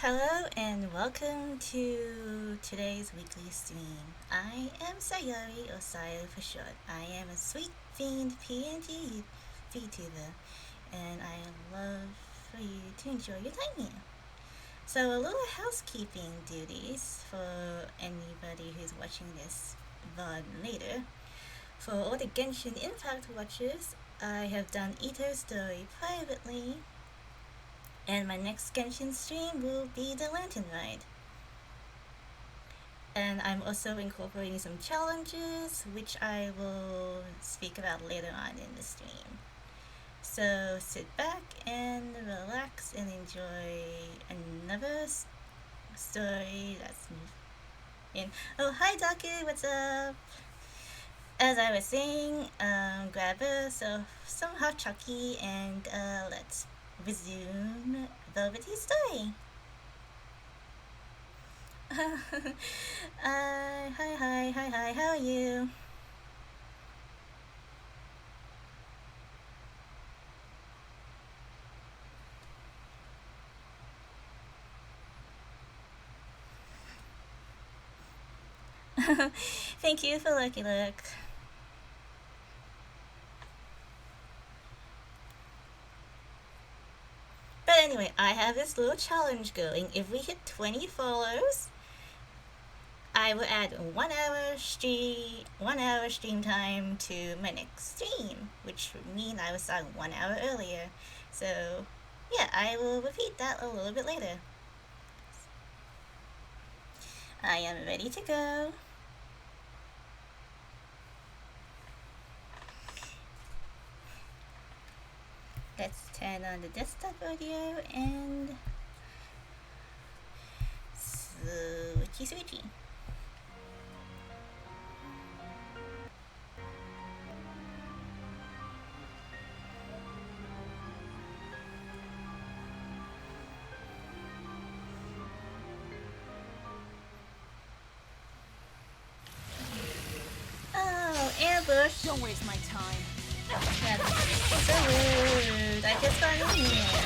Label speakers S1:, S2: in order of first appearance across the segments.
S1: Hello and welcome to today's weekly stream. I am Sayori, or Sayo for short. I am a sweet fiend PNG Vtuber, and I love for you to enjoy your time here. So a little housekeeping duties for anybody who's watching this VOD later. For all the Genshin Impact watchers, I have done Ito's story privately, and my next Genshin stream will be the Lantern Ride. And I'm also incorporating some challenges, which I will speak about later on in the stream. So sit back and relax and enjoy another story that's in. Oh, hi Daku, what's up? As I was saying, grab some hot chocolate and let's resume Velvety Story. Hi, how are you? Thank you for Lucky Look. But anyway, I have this little challenge going. If we hit 20 follows, I will add 1 hour stream time to my next stream, which would mean I will start 1 hour earlier. So yeah, I will repeat that a little bit later. I am ready to go. Let's turn on the desktop audio and switchy. Oh, ambush!
S2: Don't waste my time.
S1: That's so rude. I just got in here.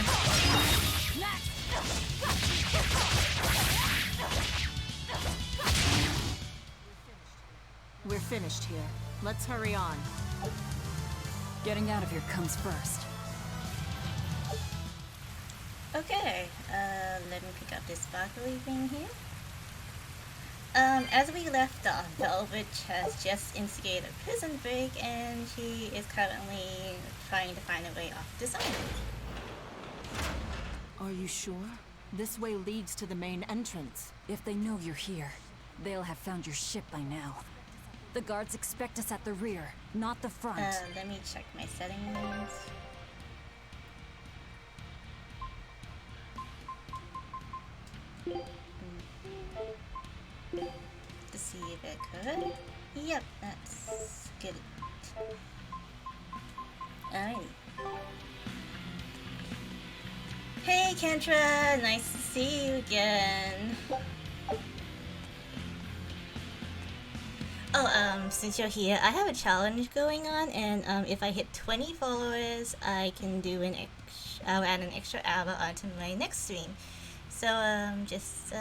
S2: We're finished here. Let's hurry on. Getting out of here comes first.
S1: Okay, let me pick up this sparkly thing here. As we left off, Velvet has just instigated a prison break and she is currently trying to find a way off this island.
S2: Are you sure? This way leads to the main entrance.
S3: If they know you're here, they'll have found your ship by now. The guards expect us at the rear, not the front.
S1: Let me check my settings. To see if I could. Yep, that's good. Alrighty. Hey Kentra, nice to see you again. Oh, since you're here, I have a challenge going on, and if I hit 20 followers, I can do I'll add an extra hour onto my next stream. So, just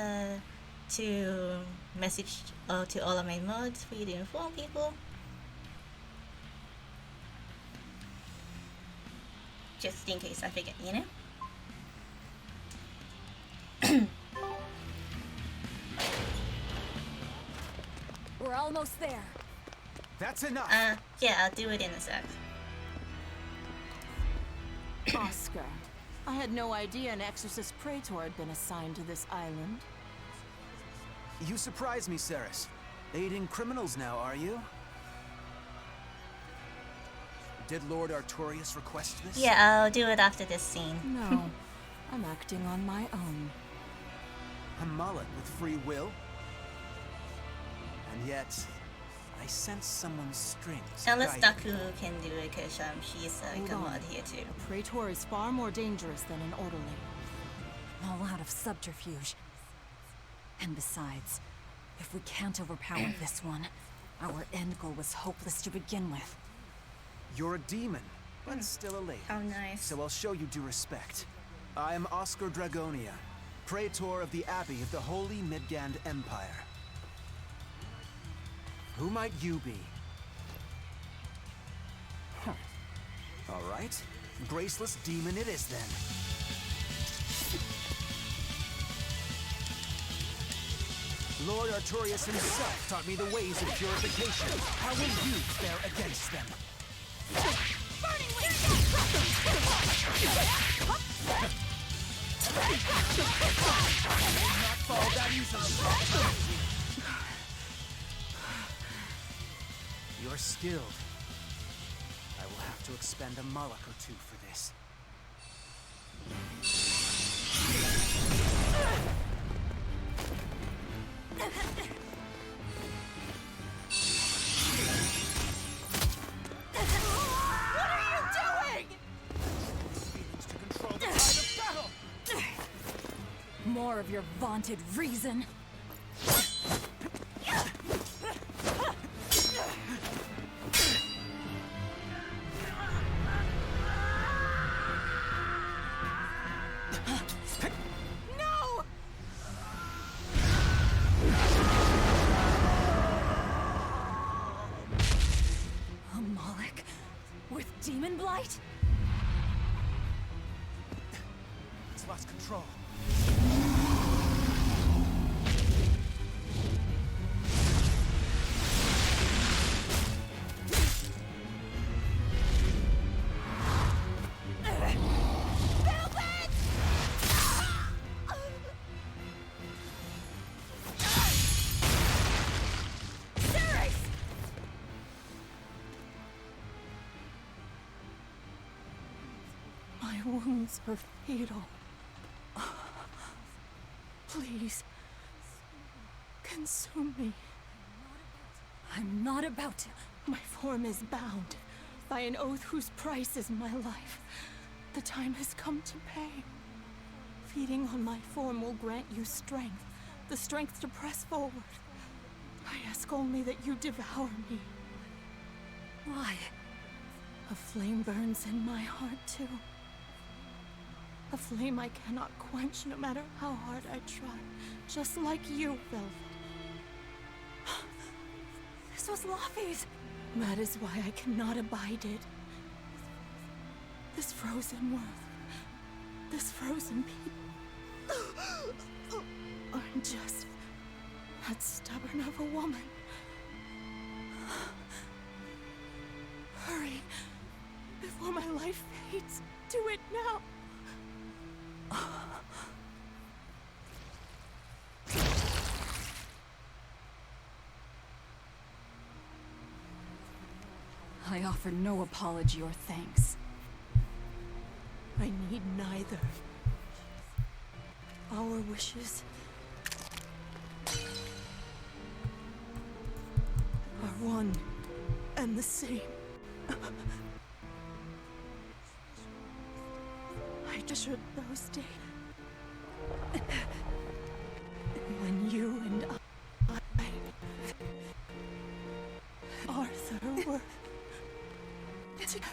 S1: to message to all of my mods for you to inform people. Just in case I forget, you know?
S3: We're almost there.
S4: That's enough.
S1: Yeah, I'll do it in a sec.
S2: Oscar, I had no idea an Exorcist Praetor had been assigned to this island.
S4: You surprise me, Ceres. Aiding criminals now, are you? Did Lord Artorius request this?
S1: Yeah, I'll do it after this scene.
S2: No, I'm acting on my own.
S4: A mullet with free will? And yet, I sense someone's strings.
S1: Unless
S4: guiding
S1: Daku can do it, because she's
S2: Hold
S1: a
S2: on.
S1: mod here too.
S2: A Praetor is far more dangerous than an orderly.
S3: I'm all out of subterfuge. And besides, if we can't overpower this one, our end goal was hopeless to begin with.
S4: You're a demon, but still a lady.
S1: How nice.
S4: So I'll show you due respect. I'm Oscar Dragonia, Praetor of the Abbey of the Holy Midgand Empire. Who might you be? Huh. All right. Graceless demon it is then. Lord Arturius himself taught me the ways of purification. How will you fare against them? Not fall that easily. You're skilled. I will have to expend a Moloch or two for this.
S2: What are you doing?
S4: Feelings to control the tide of battle!
S3: More of your vaunted reason.
S2: No!
S3: A Moloch with demon blight?
S4: It's lost control.
S2: My wounds are fatal. Please, consume me.
S3: I'm not about to.
S2: My form is bound by an oath whose price is my life. The time has come to pay. Feeding on my form will grant you strength, the strength to press forward. I ask only that you devour me.
S3: Why?
S2: A flame burns in my heart, too. A flame I cannot quench no matter how hard I try. Just like you, Velvet.
S3: This was Laffy's.
S2: That is why I cannot abide it. This frozen world, this frozen people, I'm just that stubborn of a woman. Hurry, before my life fades. Do it now.
S3: I offer no apology or thanks.
S2: I need neither. Our wishes are one and the same. I treasured those days when you and I, Arthur, were together.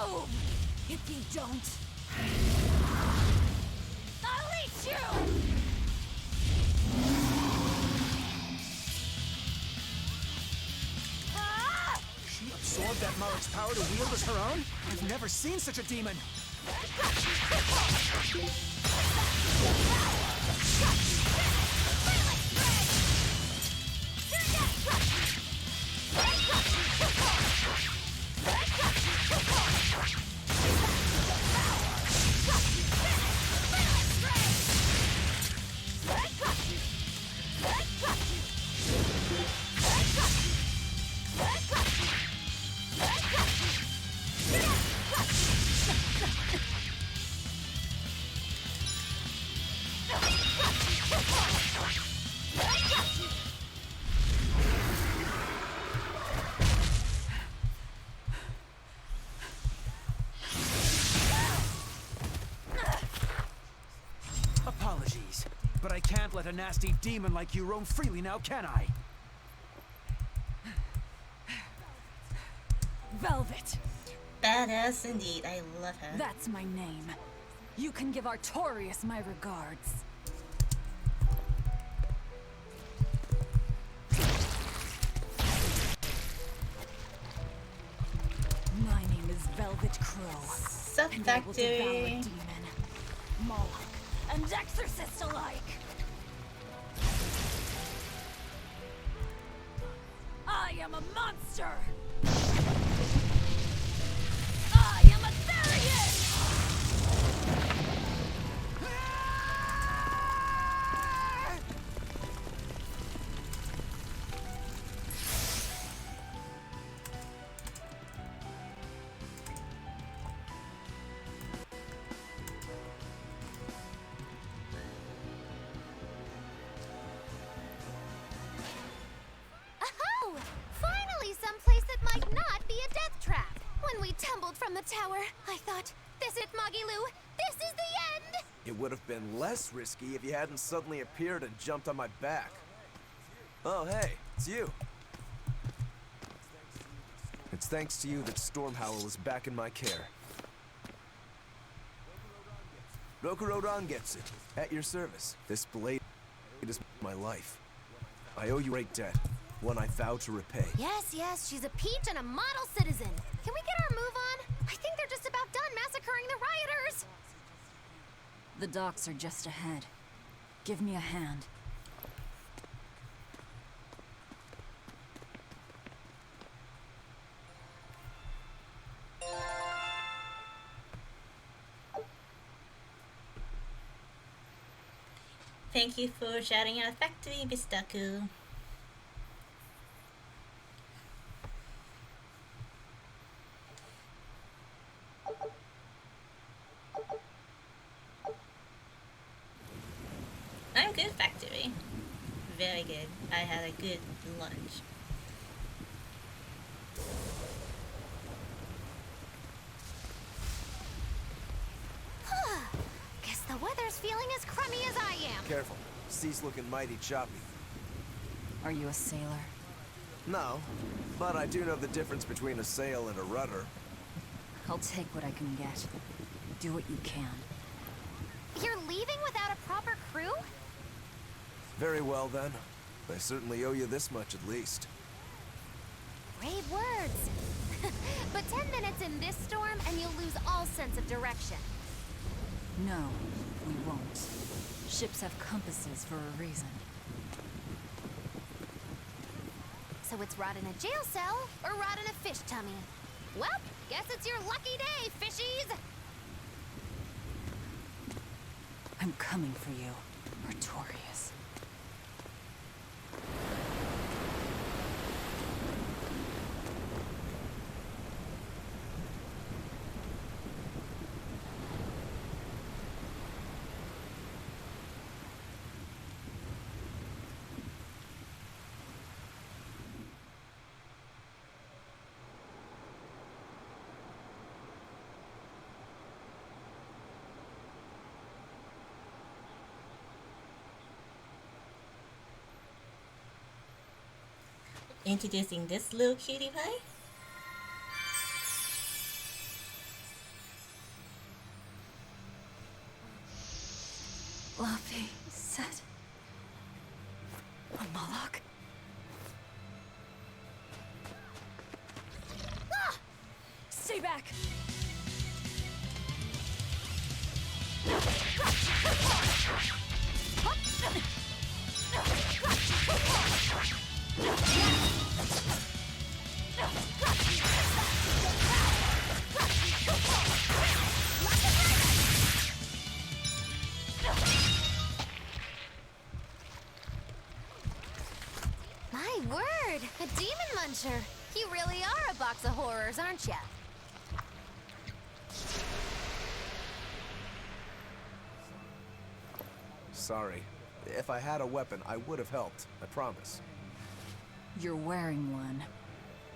S3: Move! If you don't, I'll eat you! Ah!
S4: She absorbed that Marik's power to wield as her own? I've never seen such a demon. Apologies, but I can't let a nasty demon like you roam freely now, can I?
S3: Velvet!
S1: Badass indeed. I love her.
S3: That's my name. You can give Artorias my regards. My name is Velvet Crow.
S1: Sup,
S3: And I will devour
S1: Factory.
S3: demon, Moloch, and exorcist alike. I am a monster! I am a Therian!
S5: Oh! Finally someplace that might not be a death trap! When we tumbled from the tower, I thought, this is it, Magilu! This is the end!
S6: It would have been less risky if you hadn't suddenly appeared and jumped on my back. Oh, hey, it's you. It's thanks to you that Stormhowl is back in my care. Rokuro Rangetsu, at your service. This blade is my life. I owe you a great debt, one I vow to repay.
S5: Yes, yes, she's a peach and a model citizen. Can we get our move on? I think they're just about done massacring the rioters!
S3: The docks are just ahead. Give me a hand.
S1: Thank you for shouting out Factory, Bistaku. I'm good, Factory. Very good. I had a good lunch.
S5: Guess the weather's feeling as crummy as I am.
S6: Careful, sea's looking mighty choppy.
S3: Are you a sailor?
S6: No, but I do know the difference between a sail and a rudder.
S3: I'll take what I can get. Do what you can.
S5: You're leaving without a proper crew?
S6: Very well then. I certainly owe you this much at least.
S5: Brave words. But 10 minutes in this storm and you'll lose all sense of direction.
S3: No, we won't. Ships have compasses for a reason.
S5: So it's rot in a jail cell or rot in a fish tummy. Well, guess it's your lucky day, fishies!
S3: I'm coming for you, Artorias.
S1: Introducing this little cutie pie.
S3: Luffy said... a Moloch?
S5: Ah!
S3: Stay back!
S5: My word, a demon muncher. You really are a box of horrors, aren't ya?
S6: Sorry. If I had a weapon, I would have helped. I promise.
S3: You're wearing one.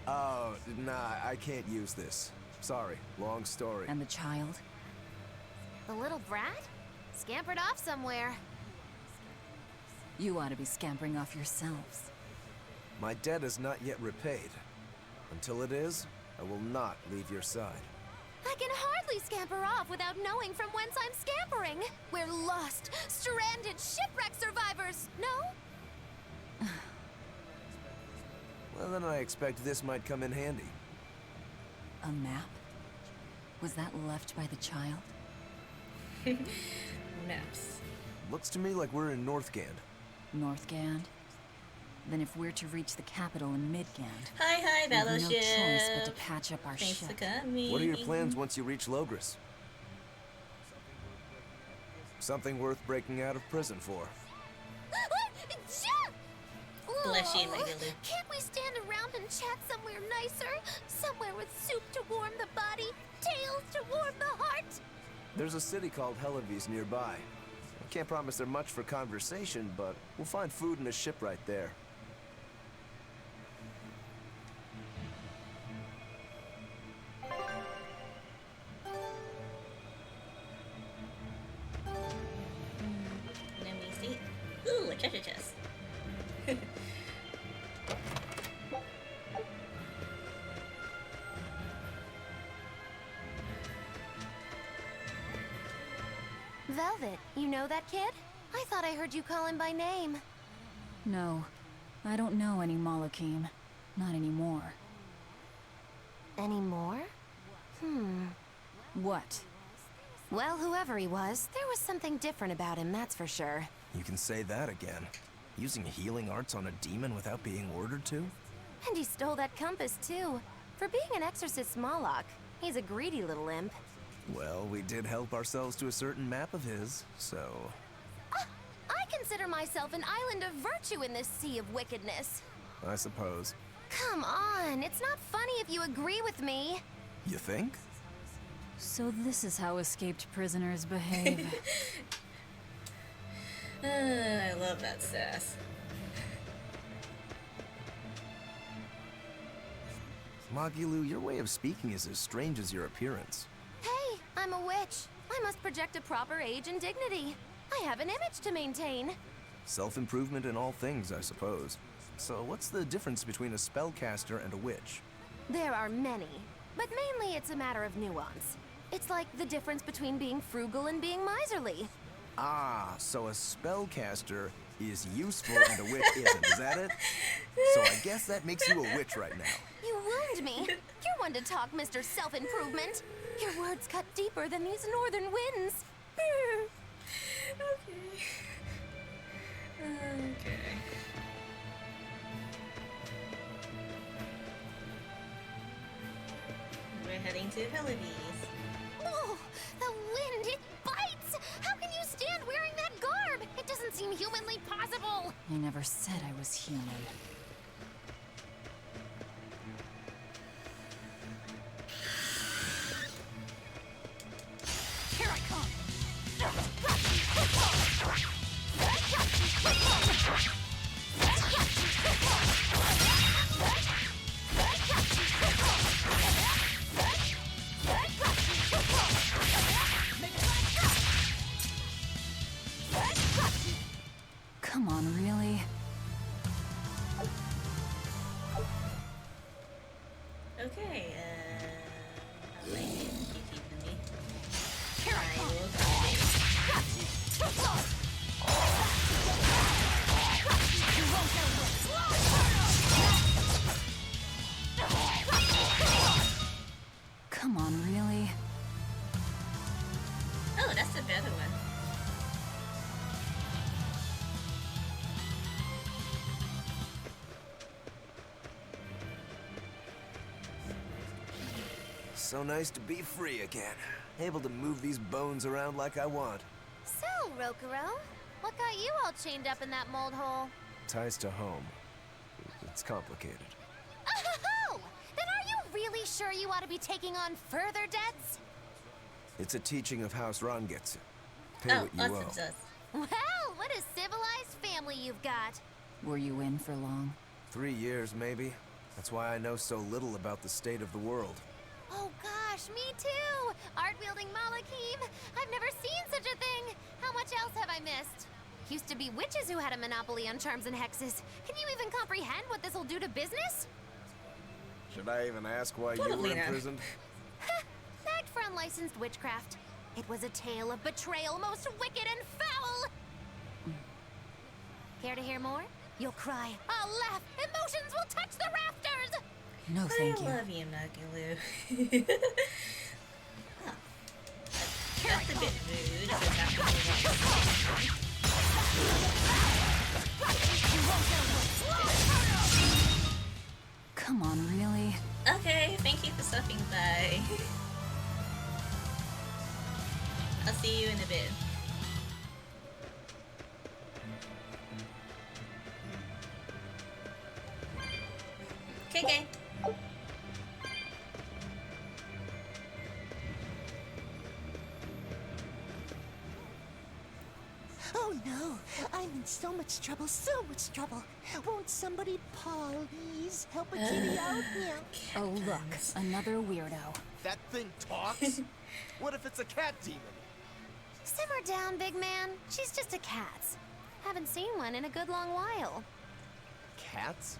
S6: Oh, nah, I can't use this. Sorry, long story.
S3: And the child?
S5: The little brat? Scampered off somewhere.
S3: You ought to be scampering off yourselves.
S6: My debt is not yet repaid. Until it is, I will not leave your side.
S5: I can hardly scamper off without knowing from whence I'm scampering. We're lost, stranded, shipwreck survivors, no?
S6: Well, then I expect this might come in handy.
S3: A map? Was that left by the child?
S1: Maps.
S6: Looks to me like we're in Northgand.
S3: Northgand? Then if we're to reach the capital in Midgand,
S1: Hi,
S3: we have no
S1: Battleship.
S3: choice but to patch up our
S1: Thanks
S3: ship.
S1: for coming.
S6: What are your plans once you reach Logris? Something worth breaking out of prison for.
S1: Bless you,
S5: Oh,
S1: Magalu.
S5: can't we stand around and chat somewhere nicer? Somewhere with soup to warm the body, tales to warm the heart?
S6: There's a city called Helavis nearby. I can't promise they're much for conversation, but we'll find food and a ship right there.
S1: Let me see. Ooh, a treasure chest.
S5: Velvet, you know that kid? I thought I heard you call him by name.
S3: No, I don't know any Molokim. Not anymore.
S5: Anymore?
S3: What?
S5: Well, whoever he was, there was something different about him, that's for sure.
S6: You can say that again. Using healing arts on a demon without being ordered to?
S5: And he stole that compass, too. For being an exorcist Moloch, he's a greedy little imp.
S6: Well, we did help ourselves to a certain map of his, so...
S5: I consider myself an island of virtue in this sea of wickedness.
S6: I suppose.
S5: Come on, it's not funny if you agree with me.
S6: You think?
S3: So this is how escaped prisoners behave.
S1: I love that sass.
S6: Magilu, your way of speaking is as strange as your appearance.
S5: Hey, I'm a witch. I must project a proper age and dignity. I have an image to maintain.
S6: Self-improvement in all things, I suppose. So what's the difference between a spellcaster and a witch?
S5: There are many, but mainly it's a matter of nuance. It's like the difference between being frugal and being miserly.
S6: Ah, so a spellcaster is useful and a witch isn't, is that it? So I guess that makes you a witch right now.
S5: You wound me. You're one to talk, Mr. Self-Improvement. Your words cut deeper than these northern winds.
S1: Okay. We're heading to Helavis.
S5: Oh, the wind, it bites! How can you stand wearing that garb? It doesn't seem humanly possible.
S3: I never said I was human.
S5: Here I come.
S3: Come on, really?
S1: better one.
S6: So nice to be free again. Able to move these bones around like I want.
S5: So, Rokuro, what got you all chained up in that mold hole?
S6: Ties to home. It's complicated.
S5: Oh! Then are you really sure you ought to be taking on further debts?
S6: It's a teaching of House Rangetsu. Pay
S1: Oh,
S6: what you
S1: awesome
S6: owe.
S1: sauce.
S5: Well, what a civilized family you've got.
S3: Were you in for long?
S6: 3 years, maybe. That's why I know so little about the state of the world.
S5: Oh gosh, me too! Art-wielding Malachim! I've never seen such a thing! How much else have I missed? Used to be witches who had a monopoly on charms and hexes. Can you even comprehend what this'll do to business?
S6: Should I even ask why
S1: Probably
S6: you were
S1: not.
S6: imprisoned?
S5: Bagged for unlicensed witchcraft. It was a tale of betrayal most wicked and foul! Care to hear more? You'll cry, I'll laugh, emotions will touch the rafters!
S3: No, thank you.
S1: I love you, Magalu. Oh. That's a bit rude. But that's what we
S3: Come on, really?
S1: want. Okay, thank you for stopping by. I'll see you in a bit. Okay.
S7: Oh no, I'm in so much trouble, Won't somebody please help a kitty out? Yeah.
S3: Oh, look, another weirdo.
S4: That thing talks? What if it's a cat demon?
S5: Simmer down, big man. She's just a cat. Haven't seen one in a good long while.
S6: Cats?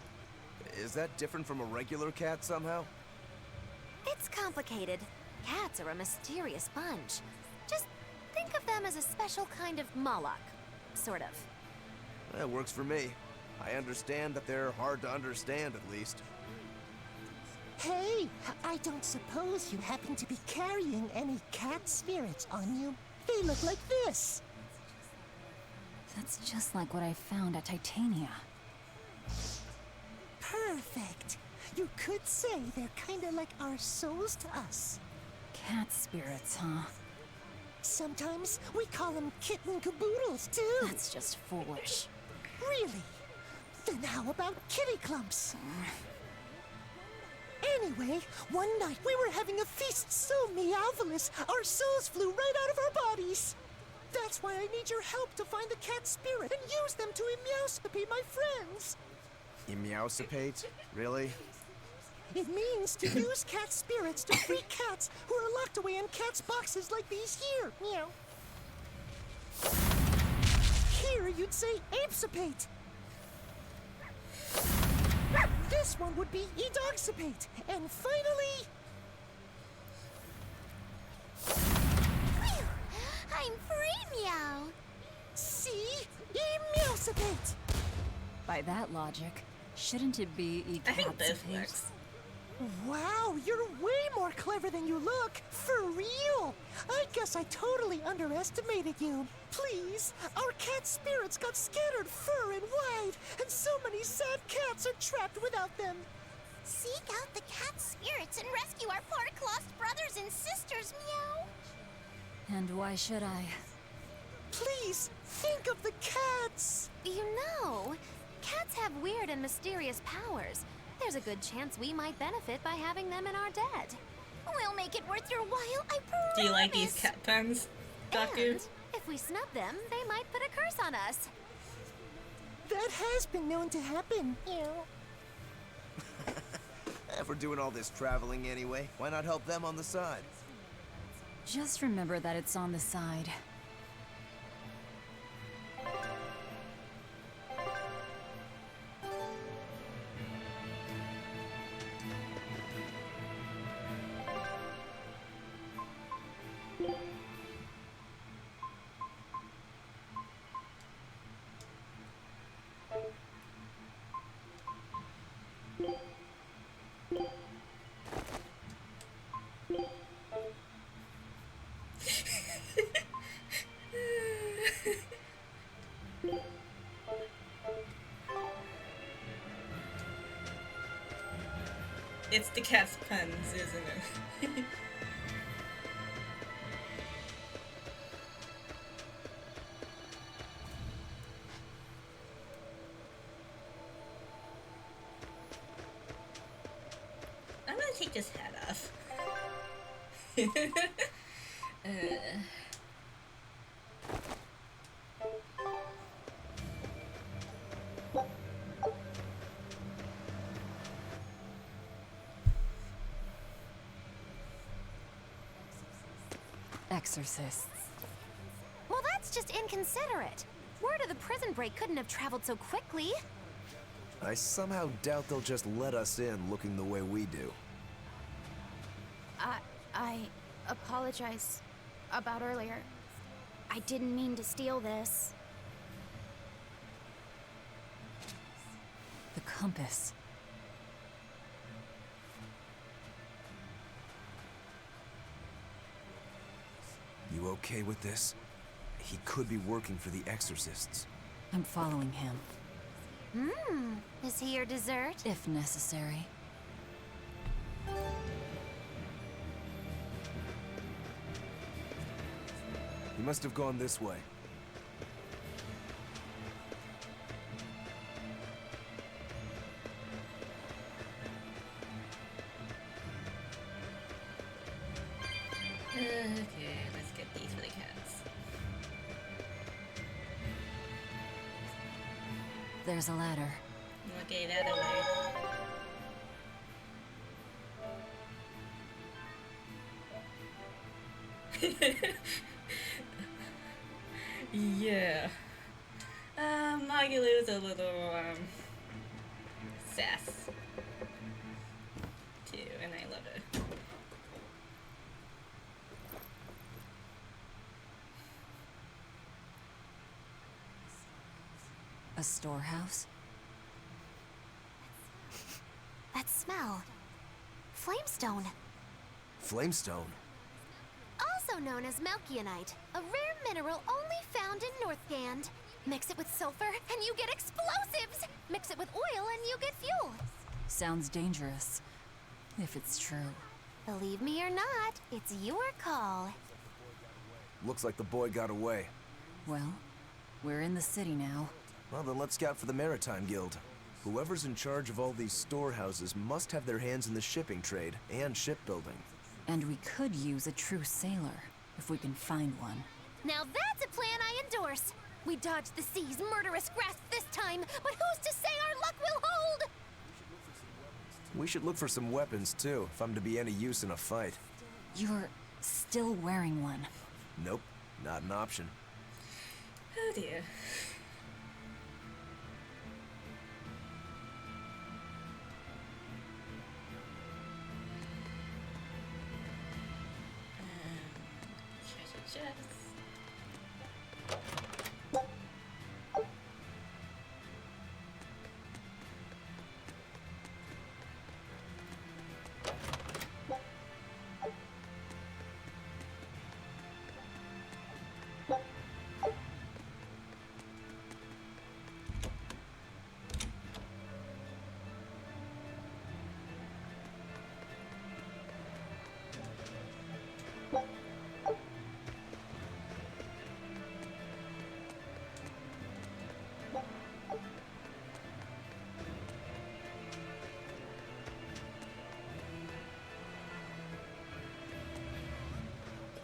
S6: Is that different from a regular cat somehow?
S5: It's complicated. Cats are a mysterious bunch. Just think of them as a special kind of Moloch. Sort of.
S6: That works for me. I understand that they're hard to understand, at least.
S7: Hey, I don't suppose you happen to be carrying any cat spirits on you? They look like this.
S3: That's just like what I found at Titania.
S7: Perfect. You could say they're kinda like our souls to us.
S3: Cat spirits, huh?
S7: Sometimes we call them kitten caboodles, too.
S3: That's just foolish.
S7: Really? Then how about kitty clumps? Anyway, one night we were having a feast so meowvelous, our souls flew right out of our bodies. That's why I need your help to find the cat spirit and use them to meowscopy my friends.
S6: Meowsipate? Really?
S7: It means to use cat spirits to free cats who are locked away in cats' boxes like these here. Meow. Here you'd say apesipate. This one would be edoxipate. And finally...
S5: Phew! I'm free, meow.
S7: see? Meowsipate.
S3: By that logic, shouldn't it be
S1: I think both
S3: ecapsipate?
S1: works.
S7: Wow, you're way more clever than you look. For real. I guess I totally underestimated you. Please, our cat spirits got scattered far and wide, and so many sad cats are trapped without them.
S5: Seek out the cat spirits and rescue our poor lost brothers and sisters, meow.
S3: And why should I?
S7: Please, think of the cats.
S5: You know, cats have weird and mysterious powers. There's a good chance we might benefit by having them in our debt. We'll make it worth your while, I promise.
S1: Do you like these cat puns, Doku?
S5: And if we snub them, they might put a curse on us.
S7: That has been known to happen.
S6: If we're doing all this traveling anyway, why not help them on the side?
S3: Just remember that it's on the side.
S1: cat's puns, isn't it? I'm gonna take this hat off.
S3: Exorcists.
S5: Well, that's just inconsiderate. Word of the prison break couldn't have traveled so quickly.
S6: I somehow doubt they'll just let us in looking the way we do.
S8: I apologize about earlier. I didn't mean to steal this.
S3: The compass.
S6: You okay with this? He could be working for the exorcists.
S3: I'm following him,
S5: Is he your dessert?
S3: if necessary.
S6: He must have gone this way.
S1: Okay, let's get these for the cats.
S3: There's a ladder.
S1: Okay, that away. Yeah. Magalu's a little, sass. Too, and I love it.
S3: A storehouse?
S5: That smell. Flamestone.
S6: Flamestone?
S5: Also known as Melchionite, a rare mineral only found in Northgand. Mix it with sulfur and you get explosives! Mix it with oil and you get fuel.
S3: Sounds dangerous. If it's true.
S5: Believe me or not, it's your call.
S6: Looks like the boy got away.
S3: Well, we're in the city now.
S6: Well, then let's scout for the Maritime Guild. Whoever's in charge of all these storehouses must have their hands in the shipping trade and shipbuilding.
S3: And we could use a true sailor, if we can find one.
S5: Now that's a plan I endorse. We dodged the sea's murderous grasp this time, but who's to say our luck will hold?
S6: We should look for some weapons, too, if I'm to be any use in a fight.
S3: You're still wearing one.
S6: Nope, not an option.
S1: Oh dear. Treasure chest.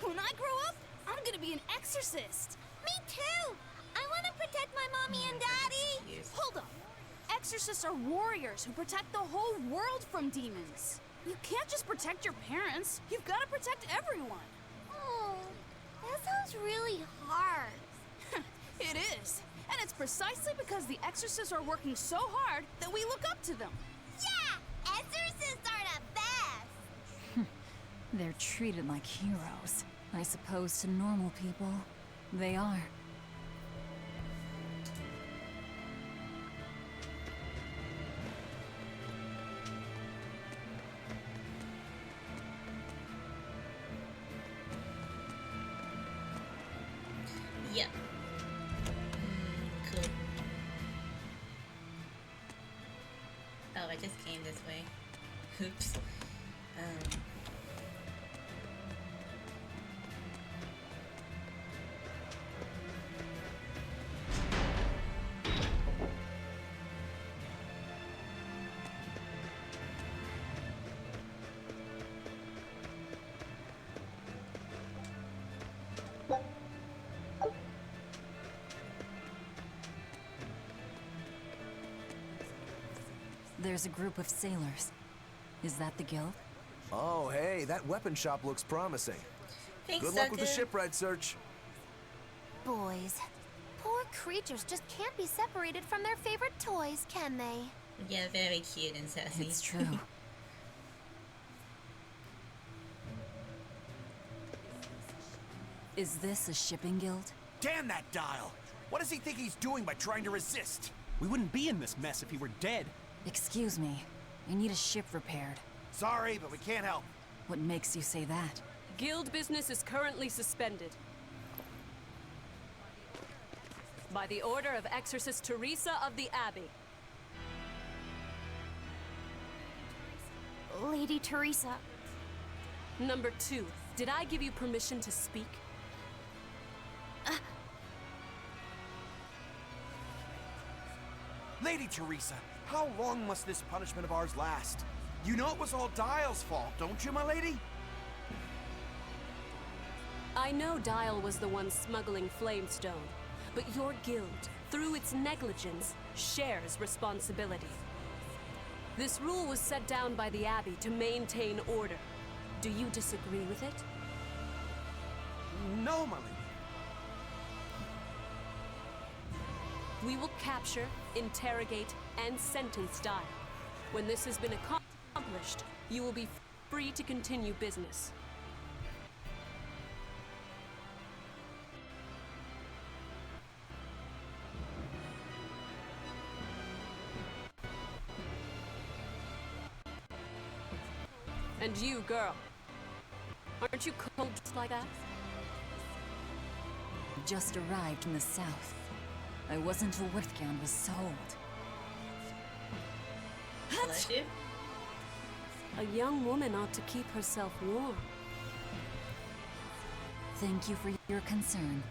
S8: When I grow up, I'm gonna be an exorcist.
S5: Me too! I want to protect my mommy and daddy!
S1: Yes.
S8: Hold up. Exorcists are warriors who protect the whole world from demons. You can't just protect your parents. You've got to protect everyone.
S5: Oh, that sounds really hard.
S8: It is. And it's precisely because the exorcists are working so hard that we look up to them.
S5: Yeah! Exorcists are the best!
S3: They're treated like heroes. I suppose to normal people, they are.
S1: Yep. Cool. Oh, I just came this way. Oops. Um,
S3: There's a group of sailors. Is that the guild?
S6: Oh, hey, that weapon shop looks promising.
S1: thanks,
S6: Good luck with the
S1: sucker.
S6: shipwright search.
S5: Boys. Poor creatures just can't be separated from their favorite toys, can they?
S1: Yeah, very cute and sassy.
S3: It's true. Is this a shipping guild?
S4: Damn that dial! What does he think he's doing by trying to resist? We wouldn't be in this mess if he were dead.
S3: Excuse me. I need a ship repaired.
S4: Sorry, but we can't help.
S3: What makes you say that?
S9: Guild business is currently suspended. By the order of Exorcist Teresa of the Abbey.
S5: Lady Teresa.
S9: Number 2, did I give you permission to speak?
S4: Lady Teresa, how long must this punishment of ours last? You know it was all Dial's fault, don't you, my lady?
S9: I know Dial was the one smuggling Flamestone, but your guild, through its negligence, shares responsibility. This rule was set down by the Abbey to maintain order. Do you disagree with it?
S4: No, my lady.
S9: We will capture, interrogate, and sentence Dial. When this has been accomplished, you will be free to continue business. And you, girl, aren't you cold just like that?
S3: Just arrived in the south. I wasn't aware Worthgown was sold.
S1: Bless you.
S9: A young woman ought to keep herself warm.
S3: Thank you for your concern.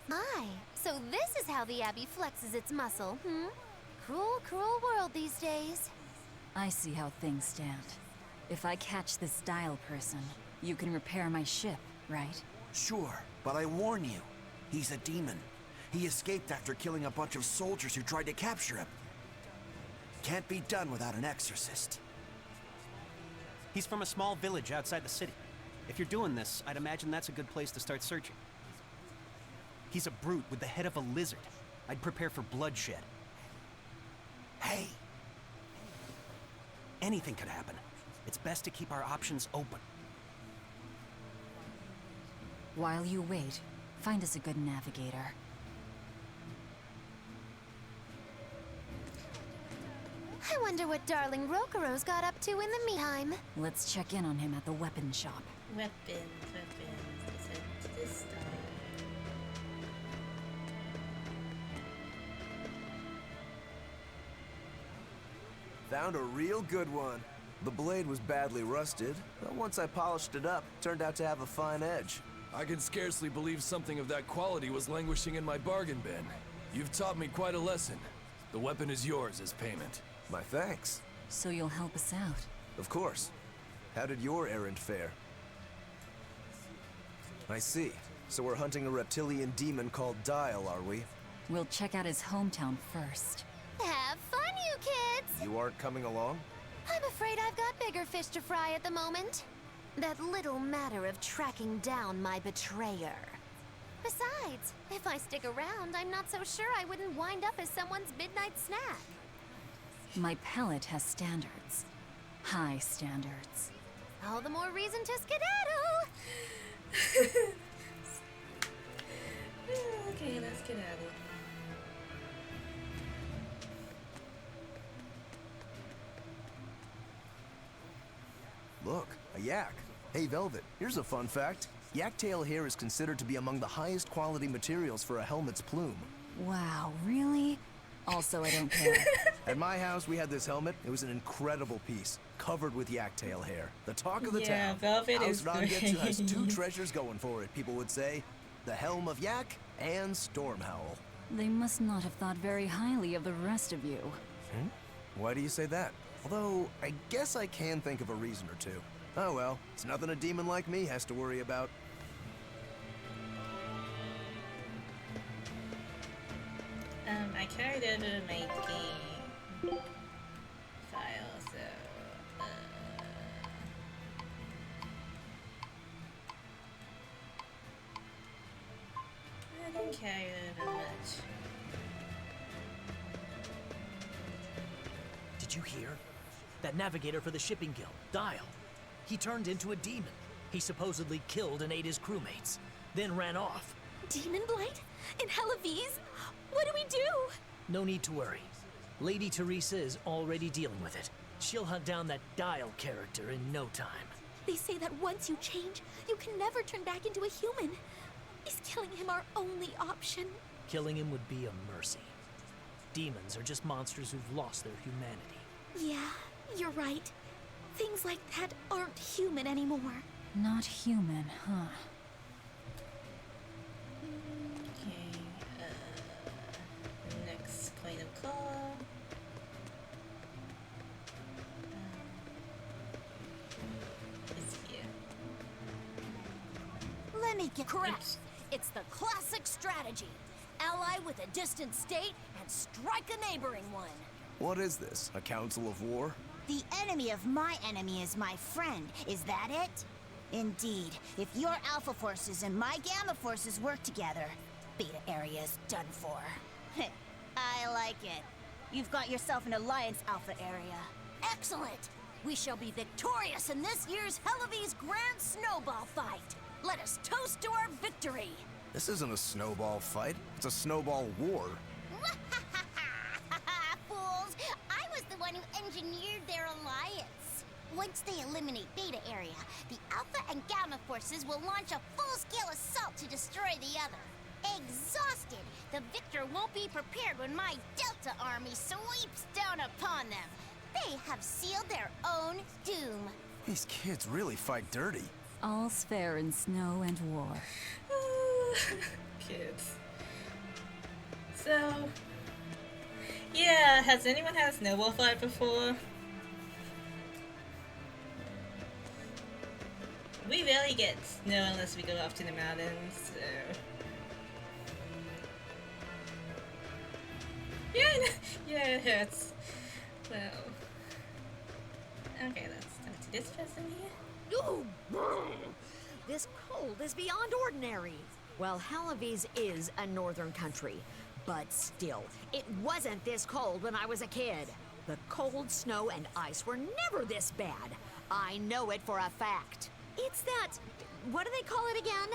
S5: My, so this is how the Abbey flexes its muscle, hmm? Cruel, cruel world these days.
S3: I see how things stand. If I catch this Dial person, you can repair my ship, right?
S4: Sure, but I warn you, he's a demon. He escaped after killing a bunch of soldiers who tried to capture him. Can't be done without an exorcist.
S10: He's from a small village outside the city. If you're doing this, I'd imagine that's a good place to start searching. He's a brute with the head of a lizard. I'd prepare for bloodshed.
S4: Hey,
S10: Anything could happen. It's best to keep our options open.
S3: While you wait, find us a good navigator.
S5: I wonder what darling Rokuro's got up to in the meantime.
S3: Let's check in on him at the weapon shop.
S1: Weapons. Let's head to this side.
S6: Found a real good one. The blade was badly rusted, but once I polished it up, turned out to have a fine edge.
S11: I can scarcely believe something of that quality was languishing in my bargain bin. You've taught me quite a lesson. The weapon is yours as payment.
S6: My thanks.
S3: So you'll help us out.
S6: Of course. How did your errand fare? I see. So we're hunting a reptilian demon called Dial, are we?
S3: We'll check out his hometown first.
S5: Have fun, you kids!
S6: You aren't coming along?
S5: I'm afraid I've got bigger fish to fry at the moment. That little matter of tracking down my betrayer. Besides, if I stick around, I'm not so sure I wouldn't wind up as someone's midnight snack.
S3: My palate has standards. High standards.
S5: All the more reason to skedaddle!
S1: Okay, let's get at it.
S6: Look, a yak. Hey, Velvet, here's a fun fact. Yaktail hair is considered to be among the highest quality materials for a helmet's plume.
S3: Wow, really? Also, I don't care.
S6: At my house, we had this helmet. It was an incredible piece, covered with yaktail hair. The talk of the
S1: Yeah,
S6: town.
S1: Velvet
S6: House
S1: is
S6: Rangetsu has
S1: great.
S6: two treasures going for it, people would say. The Helm of Yak and Stormhowl.
S3: They must not have thought very highly of the rest of you.
S6: Why do you say that? Although, I guess I can think of a reason or two. Oh well, it's nothing a demon like me has to worry about.
S1: I carried over my game file, so I didn't carry over much.
S12: Did you hear? That navigator for the shipping guild, Dial. He turned into a demon. He supposedly killed and ate his crewmates, then ran off.
S5: Demon Blight? In Halaviz? What do we do?
S12: No need to worry. Lady Teresa is already dealing with it. She'll hunt down that Dial character in no time.
S5: They say that once you change, you can never turn back into a human. Is killing him our only option?
S12: Killing him would be a mercy. Demons are just monsters who've lost their humanity.
S5: Yeah, you're right. Things like that aren't human anymore.
S3: Not human, huh?
S1: Okay, next point of call. It's here.
S8: Let me get correct. It's the classic strategy. Ally with a distant state and strike a neighboring one.
S6: What is this? A council of war?
S13: The enemy of my enemy is my friend. Is that it? Indeed. If your Alpha forces and my Gamma forces work together, Beta Area's done for. I like it. You've got yourself an Alliance Alpha Area.
S8: Excellent! We shall be victorious in this year's Halaviz Grand Snowball Fight. Let us toast to our victory.
S6: This isn't a snowball fight. It's a snowball war.
S13: Fools! I was the one who engineered their alliance. Once they eliminate Beta Area, the Alpha and Gamma forces will launch a full-scale assault to destroy the other. Exhausted, the victor won't be prepared when my Delta army sweeps down upon them. They have sealed their own doom.
S6: These kids really fight dirty.
S3: All's fair in snow and war.
S1: Kids. So, yeah, has anyone had a snowball fight before? We rarely get snow unless we go off to the mountains, so... Yeah, it hurts. Well... Okay, let's talk to this person here.
S14: Ooh, this cold is beyond ordinary. Well, Halaviz is a northern country, but still, it wasn't this cold when I was a kid. The cold, snow, and ice were never this bad. I know it for a fact. It's that... what do they call it again?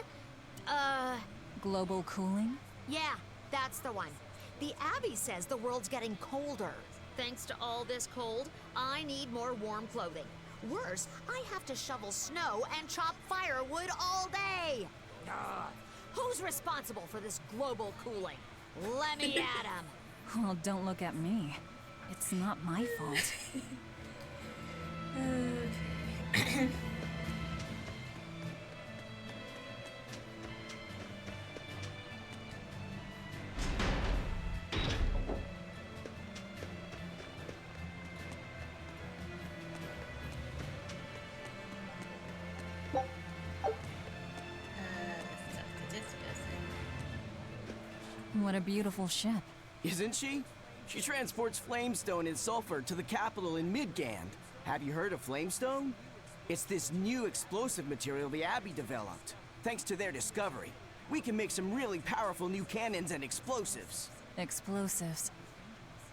S3: Global cooling?
S14: Yeah, that's the one. The Abbey says the world's getting colder. Thanks to all this cold, I need more warm clothing. Worse, I have to shovel snow and chop firewood all day. Ugh. Who's responsible for this global cooling? Let me at him.
S3: Well, don't look at me. It's not my fault.
S1: Okay.
S3: What a beautiful ship.
S15: Isn't she? She transports flamestone and sulfur to the capital in Midgand. Have you heard of flamestone? It's this new explosive material the Abbey developed. Thanks to their discovery, we can make some really powerful new cannons and explosives.
S3: Explosives.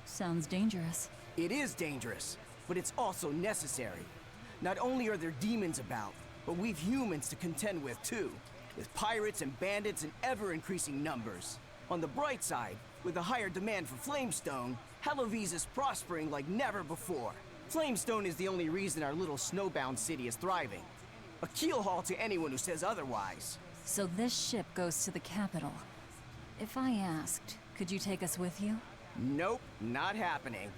S3: Sounds dangerous.
S15: It is dangerous, but it's also necessary. Not only are there demons about, but we've humans to contend with too, with pirates and bandits in ever-increasing numbers. On the bright side, with a higher demand for flamestone, Halaviz is prospering like never before. Flamestone is the only reason our little snowbound city is thriving. A keelhaul to anyone who says otherwise.
S3: So this ship goes to the capital. If I asked, could you take us with you?
S15: Nope, not happening.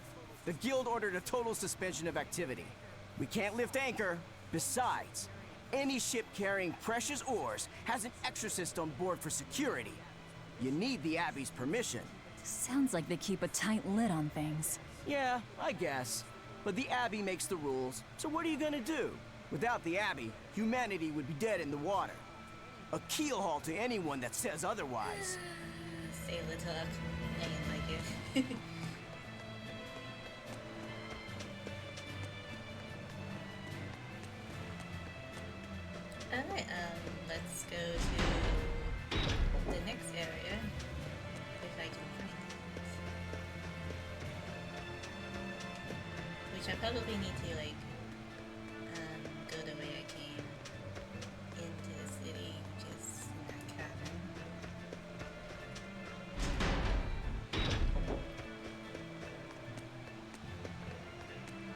S15: The guild ordered a total suspension of activity. We can't lift anchor. Besides, any ship carrying precious ores has an exorcist on board for security. You need the Abbey's permission.
S3: Sounds like they keep a tight lid on things.
S15: Yeah, I guess. But the Abbey makes the rules, so what are you gonna do? Without the Abbey, humanity would be dead in the water. A keelhaul to anyone that says otherwise.
S1: Sailor talk. I ain't like it. Alright, let's go to the next area, if I can find it. Which I probably need to, like, go the way I came into the city, which is in that cabin.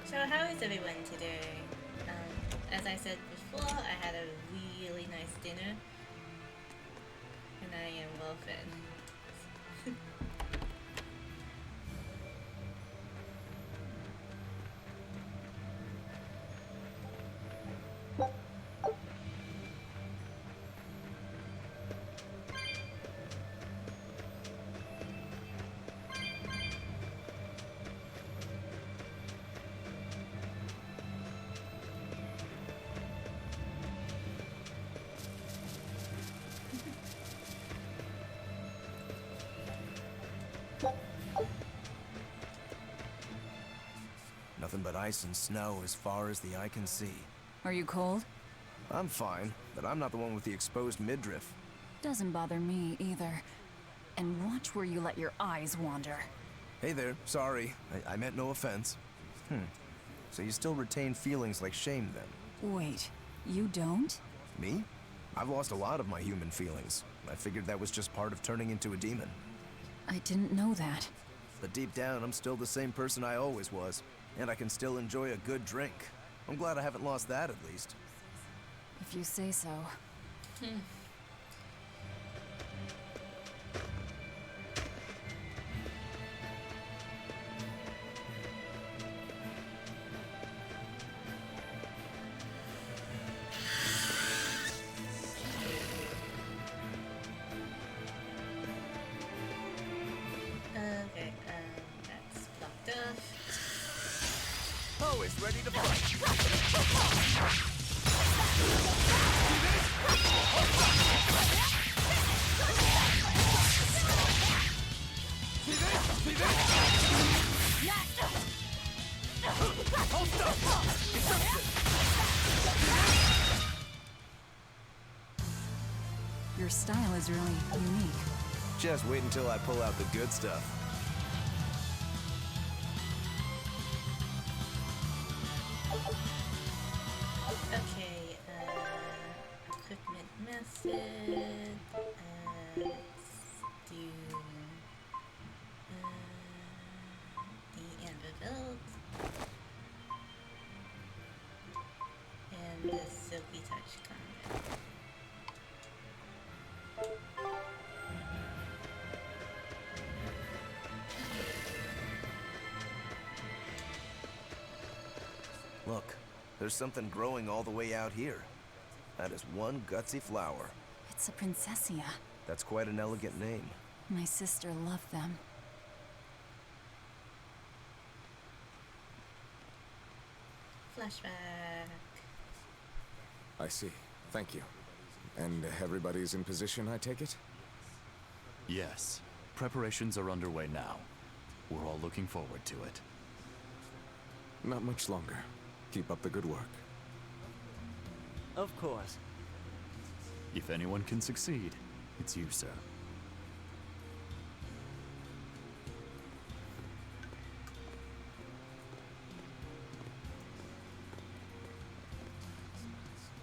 S1: So how is everyone today? As I said before, I had a really nice dinner, and I am well fed.
S6: Nothing but ice and snow as far as the eye can see.
S3: Are you cold?
S6: I'm fine, but I'm not the one with the exposed midriff.
S3: Doesn't bother me either. And watch where you let your eyes wander.
S6: Hey there, sorry. I meant no offense. So you still retain feelings like shame then?
S3: Wait, you don't?
S6: Me? I've lost a lot of my human feelings. I figured that was just part of turning into a demon.
S3: I didn't know that.
S6: But deep down, I'm still the same person I always was. And I can still enjoy a good drink. I'm glad I haven't lost that, at least.
S3: If you say so.
S1: Okay, that's blocked off.
S6: Always ready to fight.
S3: Your style is really unique.
S6: Just wait until I pull out the good stuff.
S1: Okay, equipment method, let's do the amber belt and the silky touch combat.
S6: Look, there's something growing all the way out here. That is one gutsy flower.
S3: It's a princessia.
S6: That's quite an elegant name.
S3: My sister loved them.
S1: Flashback.
S16: I see. Thank you. And everybody's in position, I take it?
S17: Yes. Preparations are underway now. We're all looking forward to it.
S16: Not much longer. Keep up the good work.
S15: Of course.
S17: If anyone can succeed, it's you, sir.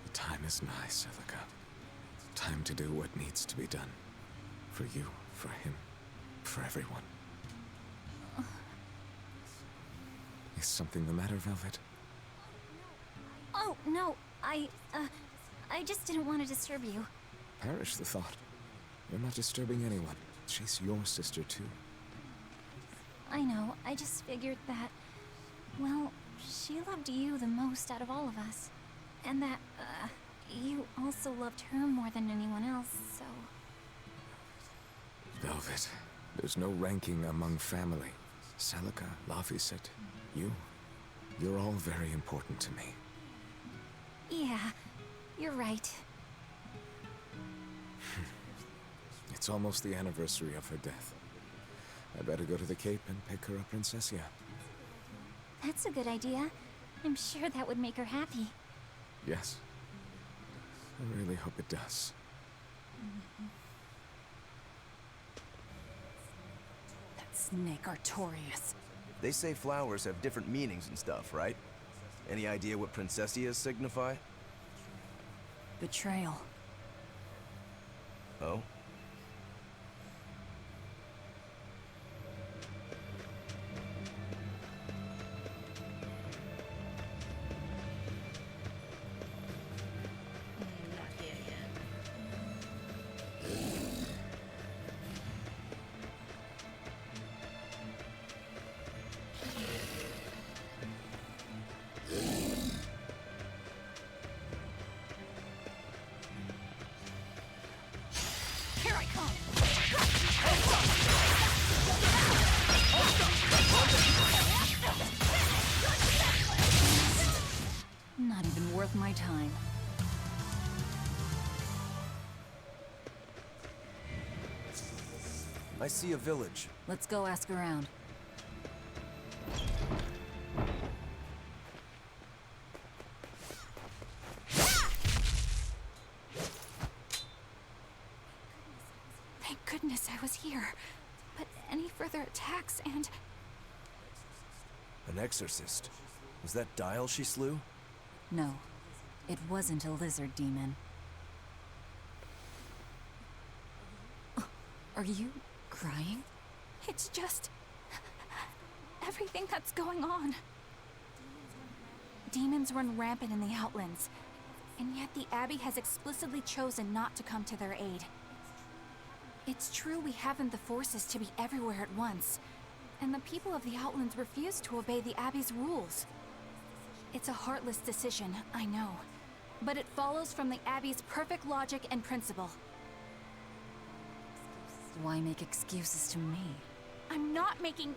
S16: The time is nigh, Celica. Time to do what needs to be done. For you, for him, for everyone. Is something the matter, Velvet?
S3: Oh, no,
S18: I just didn't want to disturb you.
S16: Perish the thought. You're not disturbing anyone. She's your sister, too.
S18: I know, I just figured that, well, she loved you the most out of all of us. And that, you also loved her more than anyone else, so...
S16: Velvet, there's no ranking among family. Celica, Laphicet, you're all very important to me.
S18: Yeah, you're right.
S16: It's almost the anniversary of her death. I better go to the Cape and pick her up Princessia.
S18: That's a good idea. I'm sure that would make her happy.
S16: Yes. I really hope it does.
S3: That snake Artorias.
S6: They say flowers have different meanings and stuff, right? Any idea what Princessias signify?
S3: Betrayal.
S6: Oh?
S2: Here I come!
S3: Not even worth my time.
S6: I see a village.
S3: Let's go ask around.
S2: Thank goodness I was here. But any further attacks and...
S6: An exorcist. Was that Dial she slew?
S3: No, it wasn't a lizard demon. Are you crying?
S2: It's just... everything that's going on. Demons run rampant in the Outlands, and yet the Abbey has explicitly chosen not to come to their aid. It's true we haven't the forces to be everywhere at once, and the people of the Outlands refuse to obey the Abbey's rules. It's a heartless decision, I know, but it follows from the Abbey's perfect logic and principle.
S3: Why make excuses to me?
S2: I'm not making...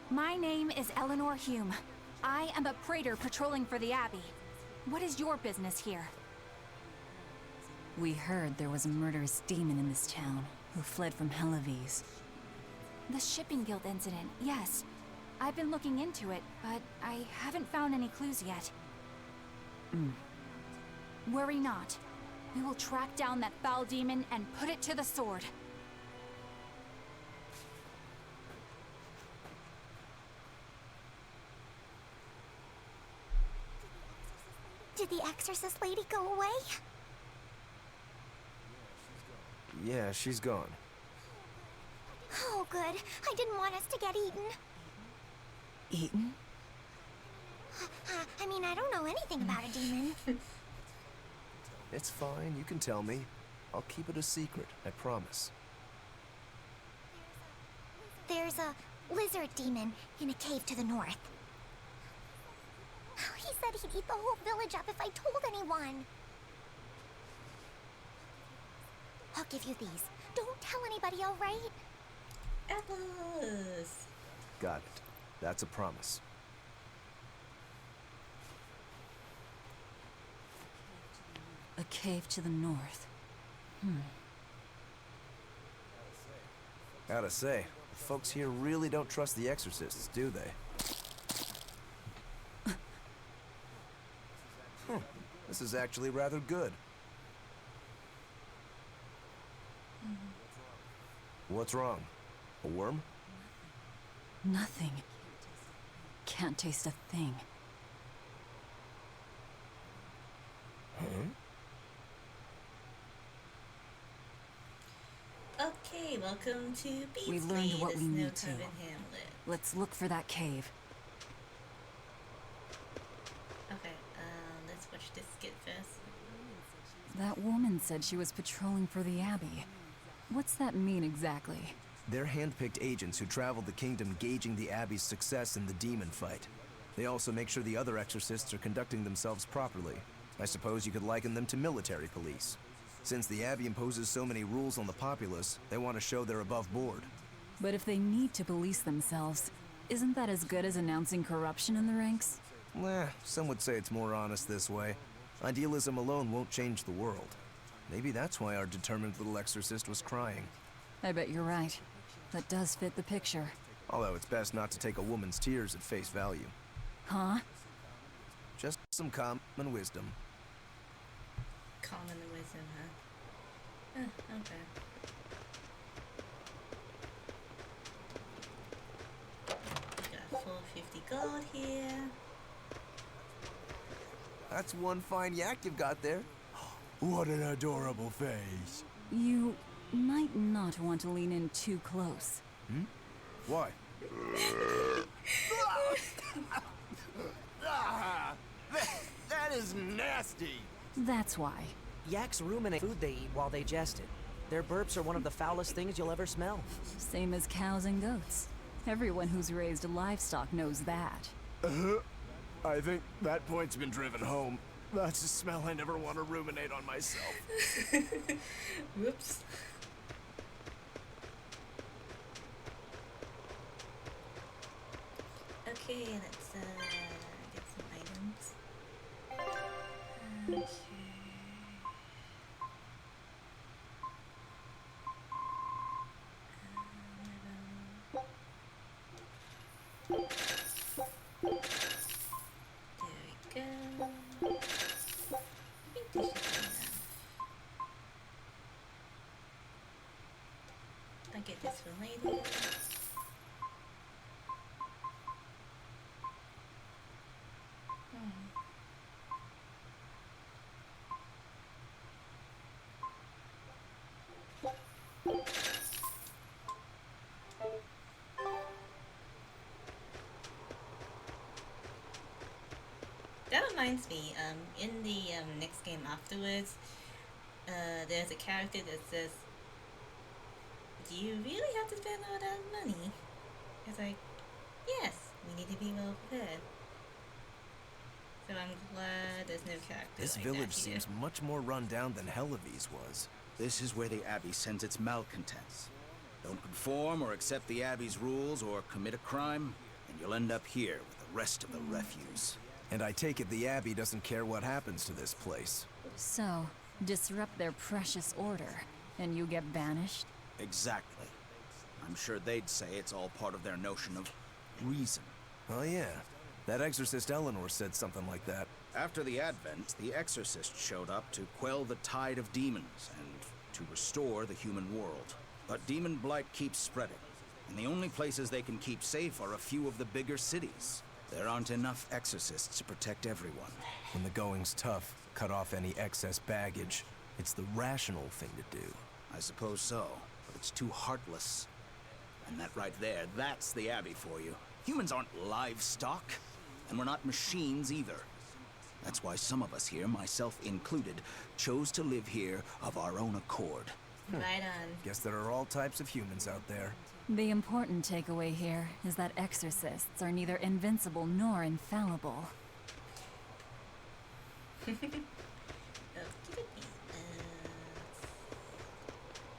S2: My name is Eleanor Hume. I am a praetor patrolling for the Abbey. What is your business here?
S3: We heard there was a murderous demon in this town who fled from Helavis.
S2: The Shipping Guild incident, yes. I've been looking into it, but I haven't found any clues yet. Worry not. We will track down that foul demon and put it to the sword.
S13: Did the exorcist lady go away?
S6: Yeah, she's gone.
S13: Oh, good. I didn't want us to get eaten.
S3: Eaten?
S13: I mean, I don't know anything about a demon.
S6: It's fine, you can tell me. I'll keep it a secret, I promise.
S13: There's a lizard demon in a cave to the north. He said he'd eat the whole village up if I told anyone. I'll give you these. Don't tell anybody, all right?
S1: Apples.
S6: Got it. That's a promise.
S3: A cave to the north.
S6: Gotta say, the folks here really don't trust the exorcists, do they? This is actually rather good. What's wrong? A worm?
S3: Nothing. Can't taste a thing.
S1: Okay, welcome to Beats.
S3: We learned what we need to.
S1: Hamlet.
S3: Let's look for that cave.
S1: Okay, let's watch this skit first.
S3: That woman said she was patrolling for the Abbey. What's that mean exactly?
S6: They're hand-picked agents who travel the kingdom gauging the Abbey's success in the demon fight. They also make sure the other exorcists are conducting themselves properly. I suppose you could liken them to military police. Since the Abbey imposes so many rules on the populace, they want to show they're above board.
S3: But if they need to police themselves, isn't that as good as announcing corruption in the ranks?
S6: Some would say it's more honest this way. Idealism alone won't change the world. Maybe that's why our determined little exorcist was crying.
S3: I bet you're right. That does fit the picture.
S6: Although it's best not to take a woman's tears at face value.
S3: Huh?
S6: Just some common wisdom.
S1: Common wisdom, huh? Okay. We got 450 gold here.
S6: That's one fine yak you've got there. What an adorable face.
S3: You might not want to lean in too close.
S6: Hmm? Why?
S15: That is nasty.
S3: That's why.
S19: Yaks ruminate food they eat while they digest it. Their burps are one of the foulest things you'll ever smell.
S3: Same as cows and goats. Everyone who's raised livestock knows that.
S6: I think that point's been driven home. That's a smell I never want to ruminate on myself.
S1: Whoops. Okay, let's get some items. Okay. There we go. I think this should be enough. I'll get this for later. That reminds me, in the next game afterwards, there's a character that says, "Do you really have to spend all that money?" It's like, yes, we need to be well prepared. So I'm glad there's no character
S6: This
S1: like
S6: village
S1: that here.
S6: seems much more run down than Helavi's was.
S20: This is where the Abbey sends its malcontents. Don't conform or accept the Abbey's rules or commit a crime, and you'll end up here with the rest of the refuse.
S6: And I take it the Abbey doesn't care what happens to this place.
S3: So, disrupt their precious order, and you get banished?
S20: Exactly. I'm sure they'd say it's all part of their notion of reason.
S6: Oh yeah, that exorcist Eleanor said something like that.
S20: After the Advent, the exorcist showed up to quell the tide of demons and to restore the human world. But demon blight keeps spreading, and the only places they can keep safe are a few of the bigger cities. There aren't enough exorcists to protect everyone.
S6: When the going's tough, cut off any excess baggage. It's the rational thing to do.
S20: I suppose so, but it's too heartless. And that right there, that's the Abbey for you. Humans aren't livestock, and we're not machines either. That's why some of us here, myself included, chose to live here of our own accord.
S1: Right on.
S6: Guess there are all types of humans out there.
S3: The important takeaway here is that exorcists are neither invincible nor infallible.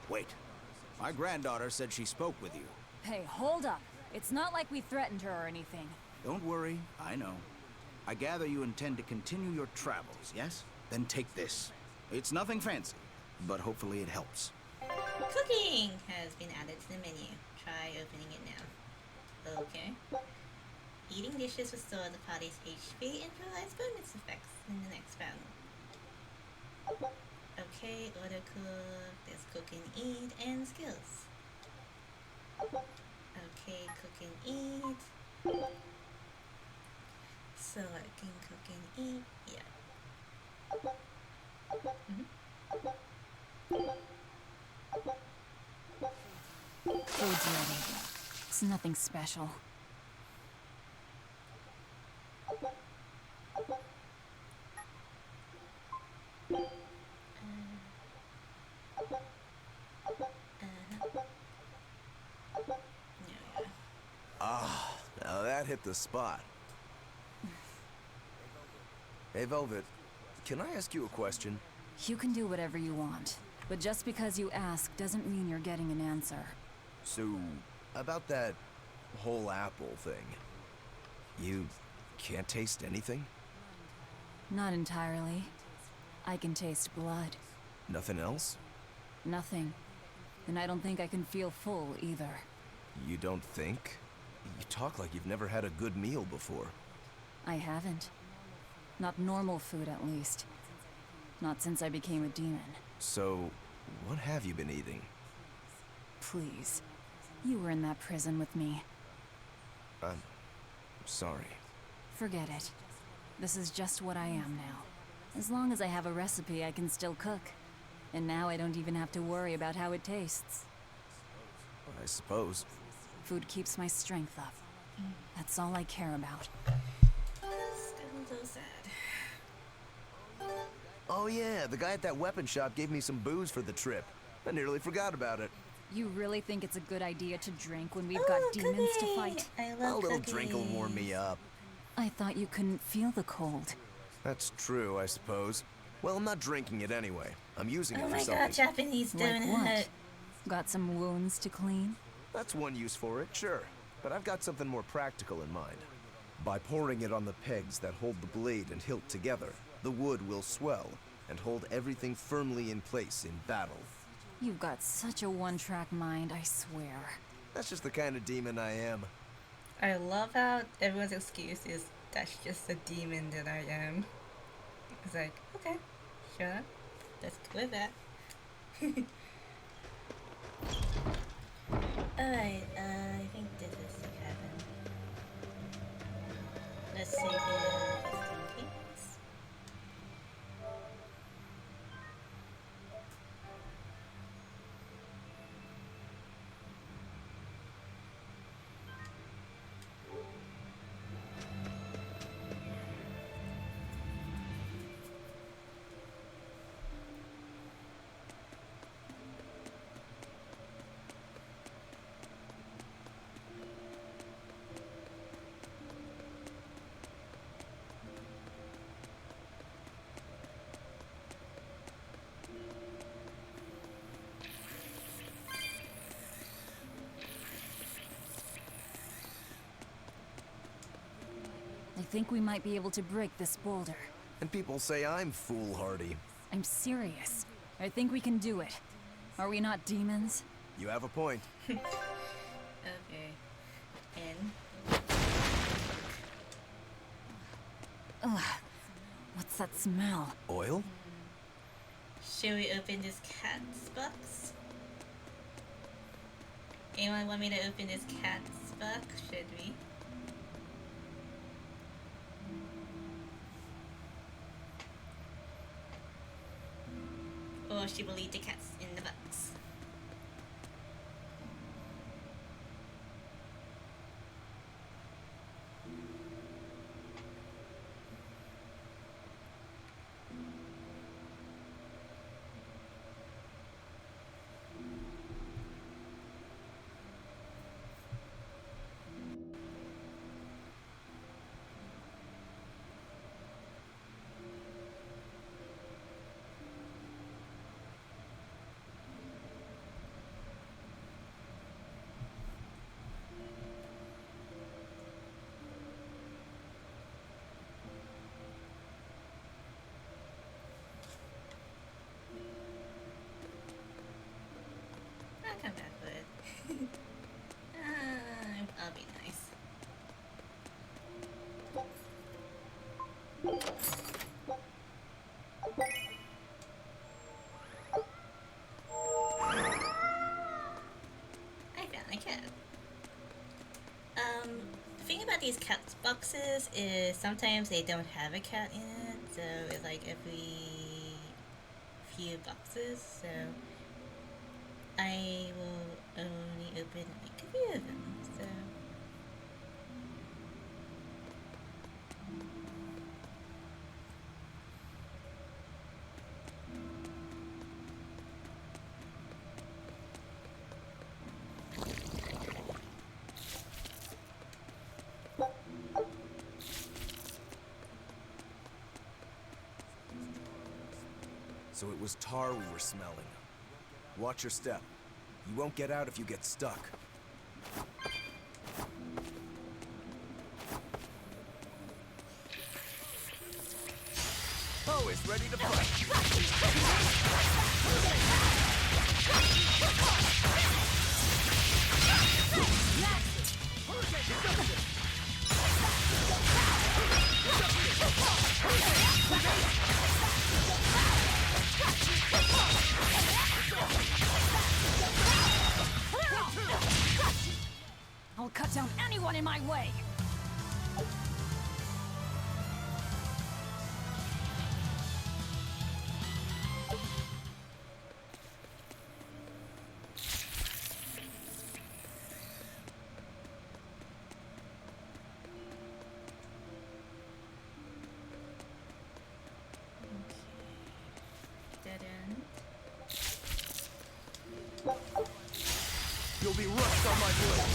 S20: Wait, my granddaughter said she spoke with you.
S3: Hey, hold up. It's not like we threatened her or anything.
S20: Don't worry, I know. I gather you intend to continue your travels, yes? Then take this. It's nothing fancy, but hopefully it helps.
S1: Cooking has been added to the menu. Try opening it now. Okay. Eating dishes restore the party's HP and provides bonus effects in the next round. Okay, auto cook. There's cook and eat and skills. Okay, cook and eat. Selecting cook and eat. Yeah.
S3: Food's ready. It's nothing special.
S6: hit the spot. Hey, Velvet, can I ask you a question?
S3: You can do whatever you want, but just because you ask doesn't mean you're getting an answer.
S6: So, about that whole apple thing, you can't taste anything?
S3: Not entirely. I can taste blood.
S6: Nothing else?
S3: Nothing. And I don't think I can feel full either.
S6: You don't think? You talk like you've never had a good meal before.
S3: I haven't. Not normal food, at least. Not since I became a demon.
S6: So, what have you been eating?
S3: Please. You were in that prison with me.
S6: I'm sorry.
S3: Forget it. This is just what I am now. As long as I have a recipe, I can still cook. And now I don't even have to worry about how it tastes.
S6: I suppose.
S3: Food keeps my strength up. That's all I care about.
S1: Still so sad.
S6: Oh yeah, the guy at that weapon shop gave me some booze for the trip. I nearly forgot about it.
S3: You really think it's a good idea to drink when we've got demons to fight?
S1: I
S6: A
S1: love
S6: little
S1: cookies.
S6: drink will warm me up.
S3: I thought you couldn't feel the cold.
S6: That's true, I suppose. Well, I'm not drinking it anyway. I'm using it
S1: Oh
S6: for
S1: my
S6: something.
S1: god, Japanese
S3: Like
S1: donut.
S3: what? Got some wounds to clean?
S6: That's one use for it, sure. But I've got something more practical in mind. By pouring it on the pegs that hold the blade and hilt together, the wood will swell and hold everything firmly in place in battle.
S3: You've got such a one-track mind, I swear.
S6: That's just the kind of demon I am.
S1: I love how everyone's excuse is that's just the demon that I am. It's like, okay, sure, let's go with that. Alright, I think this is the cabin. Let's save it just in case.
S3: I think we might be able to break this boulder.
S6: And people say I'm foolhardy.
S3: I'm serious. I think we can do it. Are we not demons?
S6: You have a point.
S1: Okay. In.
S3: Ugh. What's that smell?
S6: Oil?
S1: Should we open this cat's box? Anyone want me to open this cat's box? Should we? Or should we leave the cats in the box? I'll come back for it. I'll be nice. I found a cat. The thing about these cat boxes is sometimes they don't have a cat in it, so it's like every few boxes, so I will only open like a few of them, so.
S6: So it was tar we were smelling. Watch your step. You won't get out if you get stuck. Always ready to fight.
S3: I'll cut down anyone in my way!
S1: Dead end.
S6: You'll be rushed on my blade.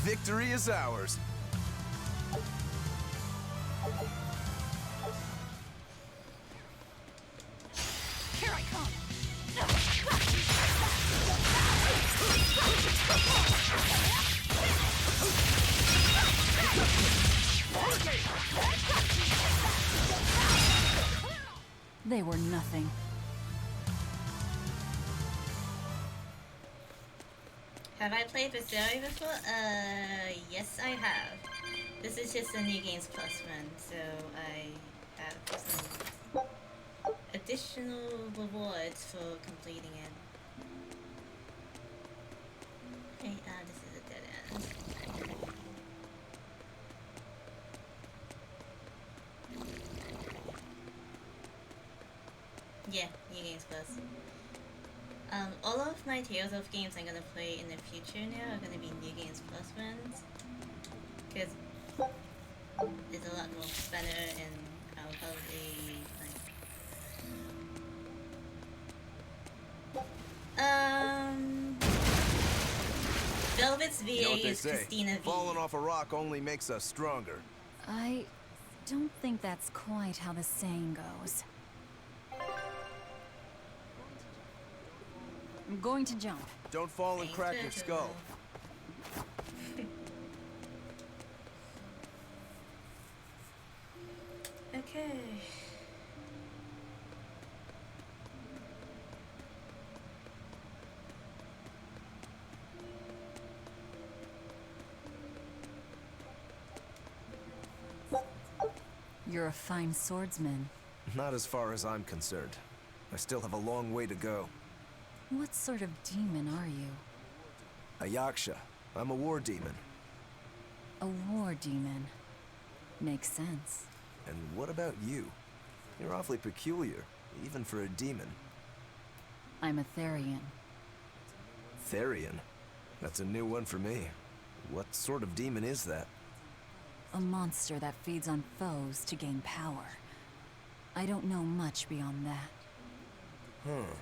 S6: Victory is ours.
S3: Here I come! They were nothing.
S1: Have I played Berseria before? Yes I have. This is just a New Games Plus one, so I have some additional rewards for completing it. Okay, this is a dead end. Yeah, New Games Plus. All of my Tales of games I'm gonna play in the future now are gonna be New Games Plus ones. Because it's a lot more better and I'll probably Velvet's VA
S6: You know what they
S1: is
S6: say,
S1: Christina V.
S6: falling off a rock only makes us stronger.
S3: I don't think that's quite how the saying goes. I'm going to jump.
S6: Don't fall and crack your skull.
S1: Okay.
S3: You're a fine swordsman.
S6: Not as far as I'm concerned. I still have a long way to go.
S3: What sort of demon are you?
S6: A Yaksha. I'm a war demon.
S3: A war demon. Makes sense.
S6: And what about you? You're awfully peculiar, even for a demon.
S3: I'm a Therian.
S6: Therian? That's a new one for me. What sort of demon is that?
S3: A monster that feeds on foes to gain power. I don't know much beyond that.
S6: Huh.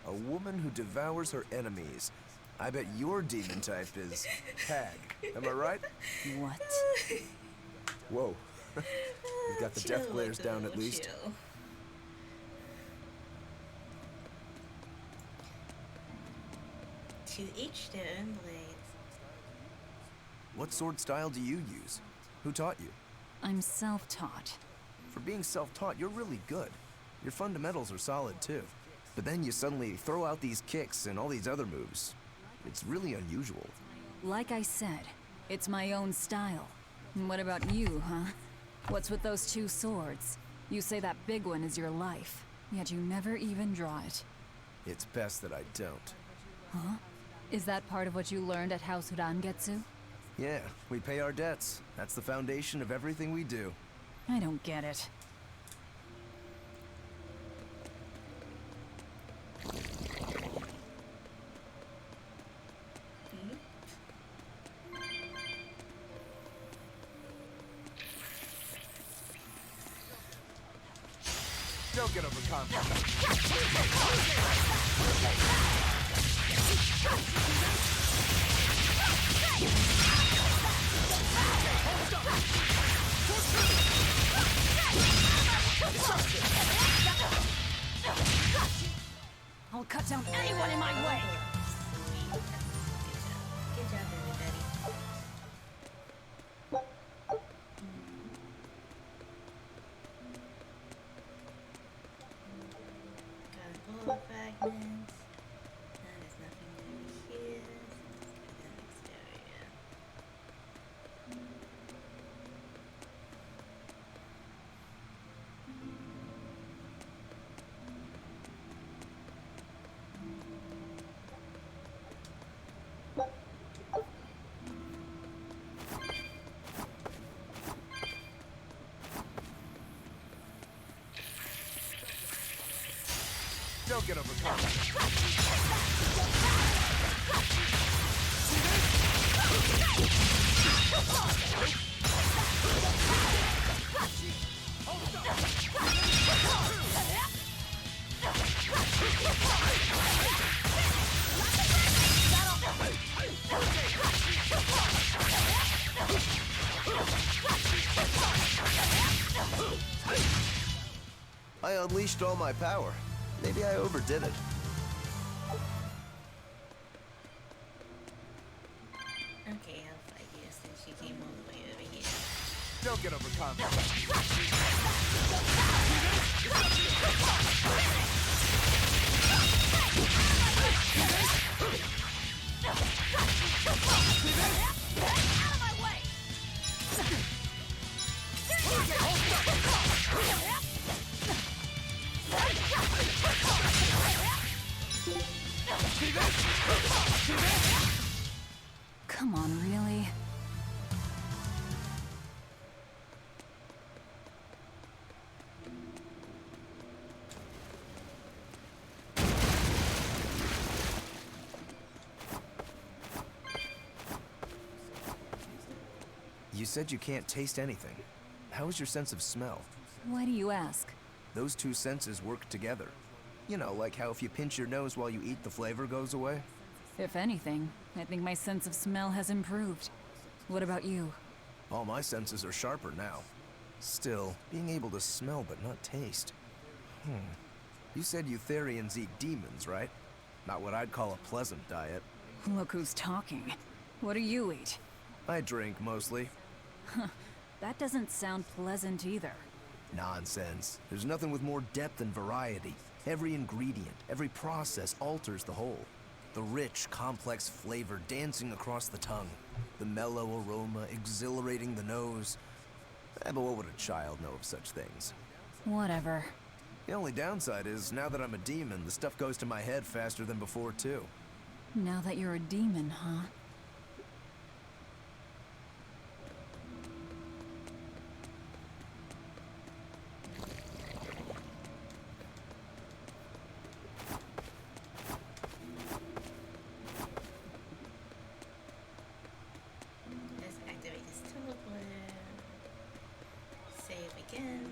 S6: A woman who devours her enemies. I bet your demon type is hag. Am I right?
S3: What?
S6: Whoa. We've got the death glares down at least.
S1: Chill. To each their own blades.
S6: What sword style do you use? Who taught you?
S3: I'm self-taught.
S6: For being self-taught, you're really good. Your fundamentals are solid too. But then you suddenly throw out these kicks and all these other moves. It's really unusual.
S3: Like I said, it's my own style. And what about you, huh? What's with those two swords? You say that big one is your life, yet you never even draw it.
S6: It's best that I don't.
S3: Huh? Is that part of what you learned at House Urangetsu?
S6: Yeah, we pay our debts. That's the foundation of everything we do.
S3: I don't get it.
S4: Don't get overconfident.
S3: I'll cut down anyone in my way!
S1: Good job, everybody. Got gold fragments. There's nothing over here. So let's go to the next area.
S4: Don't get overconfident.
S6: I unleashed all my power. Maybe I overdid it.
S1: Okay, I'll fight you since you came all the way over here.
S4: Don't get overconfident.
S8: Out of my way!
S3: Come on, really?
S6: You said you can't taste anything. How is your sense of smell?
S3: Why do you ask?
S6: Those two senses work together. You know, like how if you pinch your nose while you eat, the flavor goes away?
S3: If anything, I think my sense of smell has improved. What about you?
S6: All my senses are sharper now. Still, being able to smell but not taste. You said Eutherians eat demons, right? Not what I'd call a pleasant diet.
S3: Look who's talking. What do you eat?
S6: I drink, mostly.
S3: That doesn't sound pleasant either.
S6: Nonsense. There's nothing with more depth and variety. Every ingredient, every process alters the whole. The rich, complex flavor dancing across the tongue. The mellow aroma exhilarating the nose. But what would a child know of such things?
S3: Whatever.
S6: The only downside is, now that I'm a demon, the stuff goes to my head faster than before, too.
S3: Now that you're a demon, huh?
S1: Let's activate this teleporter. Save again.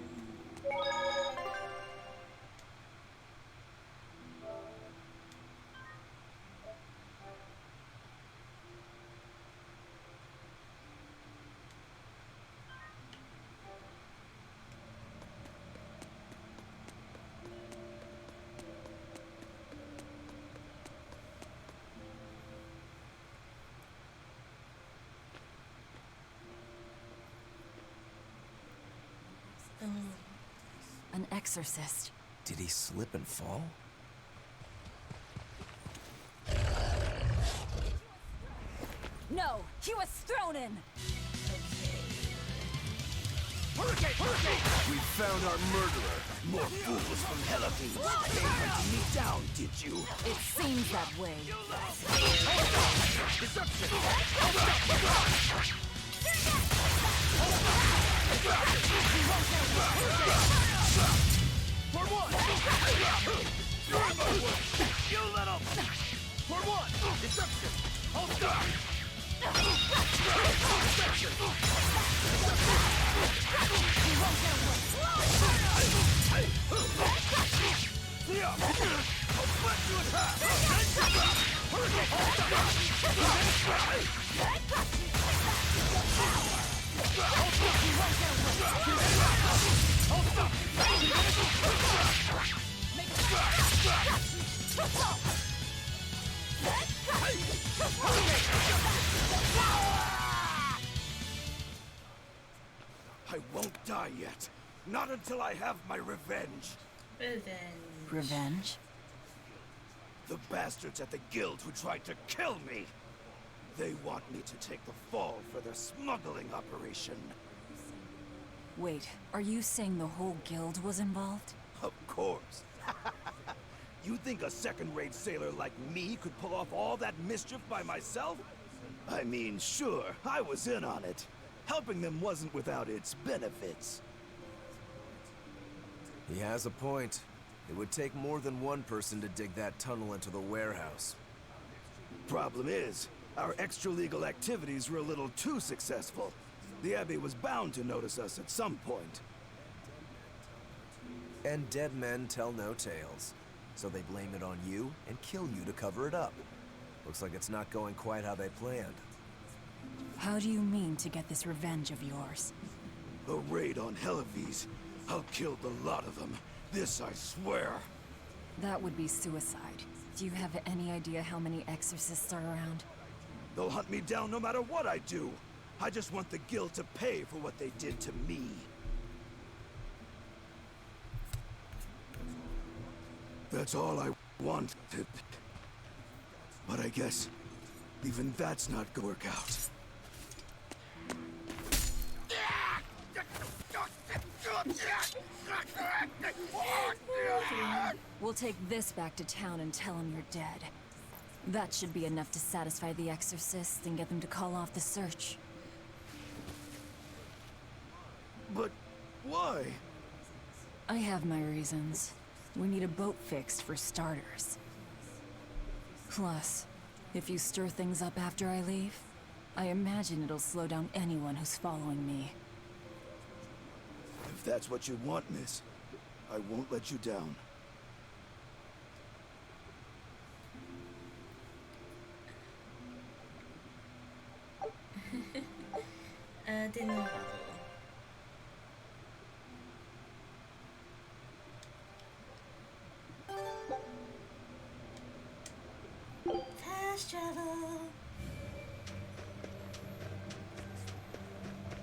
S3: An exorcist.
S6: Did he slip and fall?
S3: No! He was thrown in!
S4: We found our murderer. More fools from Hellafine. Came hunting me down, did you?
S3: It seems that way.
S4: For one! You little! For one! Deception! Hold stop! Deception! I won't die yet. Not until I have my revenge.
S1: Revenge.
S3: Revenge?
S4: The bastards at the guild who tried to kill me. They want me to take the fall for their smuggling operation.
S3: Wait, are you saying the whole guild was involved?
S4: Of course. You think a second-rate sailor like me could pull off all that mischief by myself? I mean, sure, I was in on it. Helping them wasn't without its benefits.
S6: He has a point. It would take more than one person to dig that tunnel into the warehouse.
S4: Problem is, our extra-legal activities were a little too successful. The Abbey was bound to notice us at some point.
S6: And dead men tell no tales. So they blame it on you and kill you to cover it up. Looks like it's not going quite how they planned.
S3: How do you mean to get this revenge of yours?
S4: A raid on Helives. I'll kill the lot of them. This I swear.
S3: That would be suicide. Do you have any idea how many exorcists are around?
S4: They'll hunt me down no matter what I do. I just want the guild to pay for what they did to me. That's all I wanted. But I guess even that's not gonna work out.
S3: We'll take this back to town and tell him you're dead. That should be enough to satisfy the exorcists and get them to call off the search.
S4: But why?
S3: I have my reasons. We need a boat fixed for starters. Plus, if you stir things up after I leave, I imagine it'll slow down anyone who's following me.
S4: If that's what you want, miss, I won't let you down.
S1: De nuevo. Fast travel.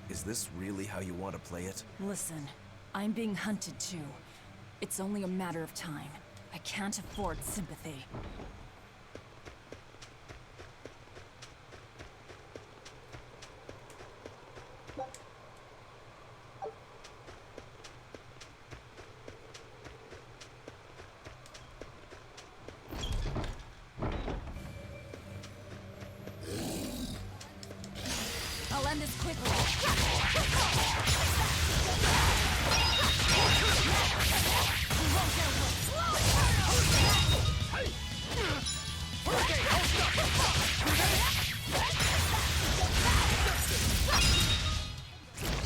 S6: Is this really how you want to play it?
S3: Listen, I'm being hunted too. It's only a matter of time. I can't afford sympathy. I'll end this quickly.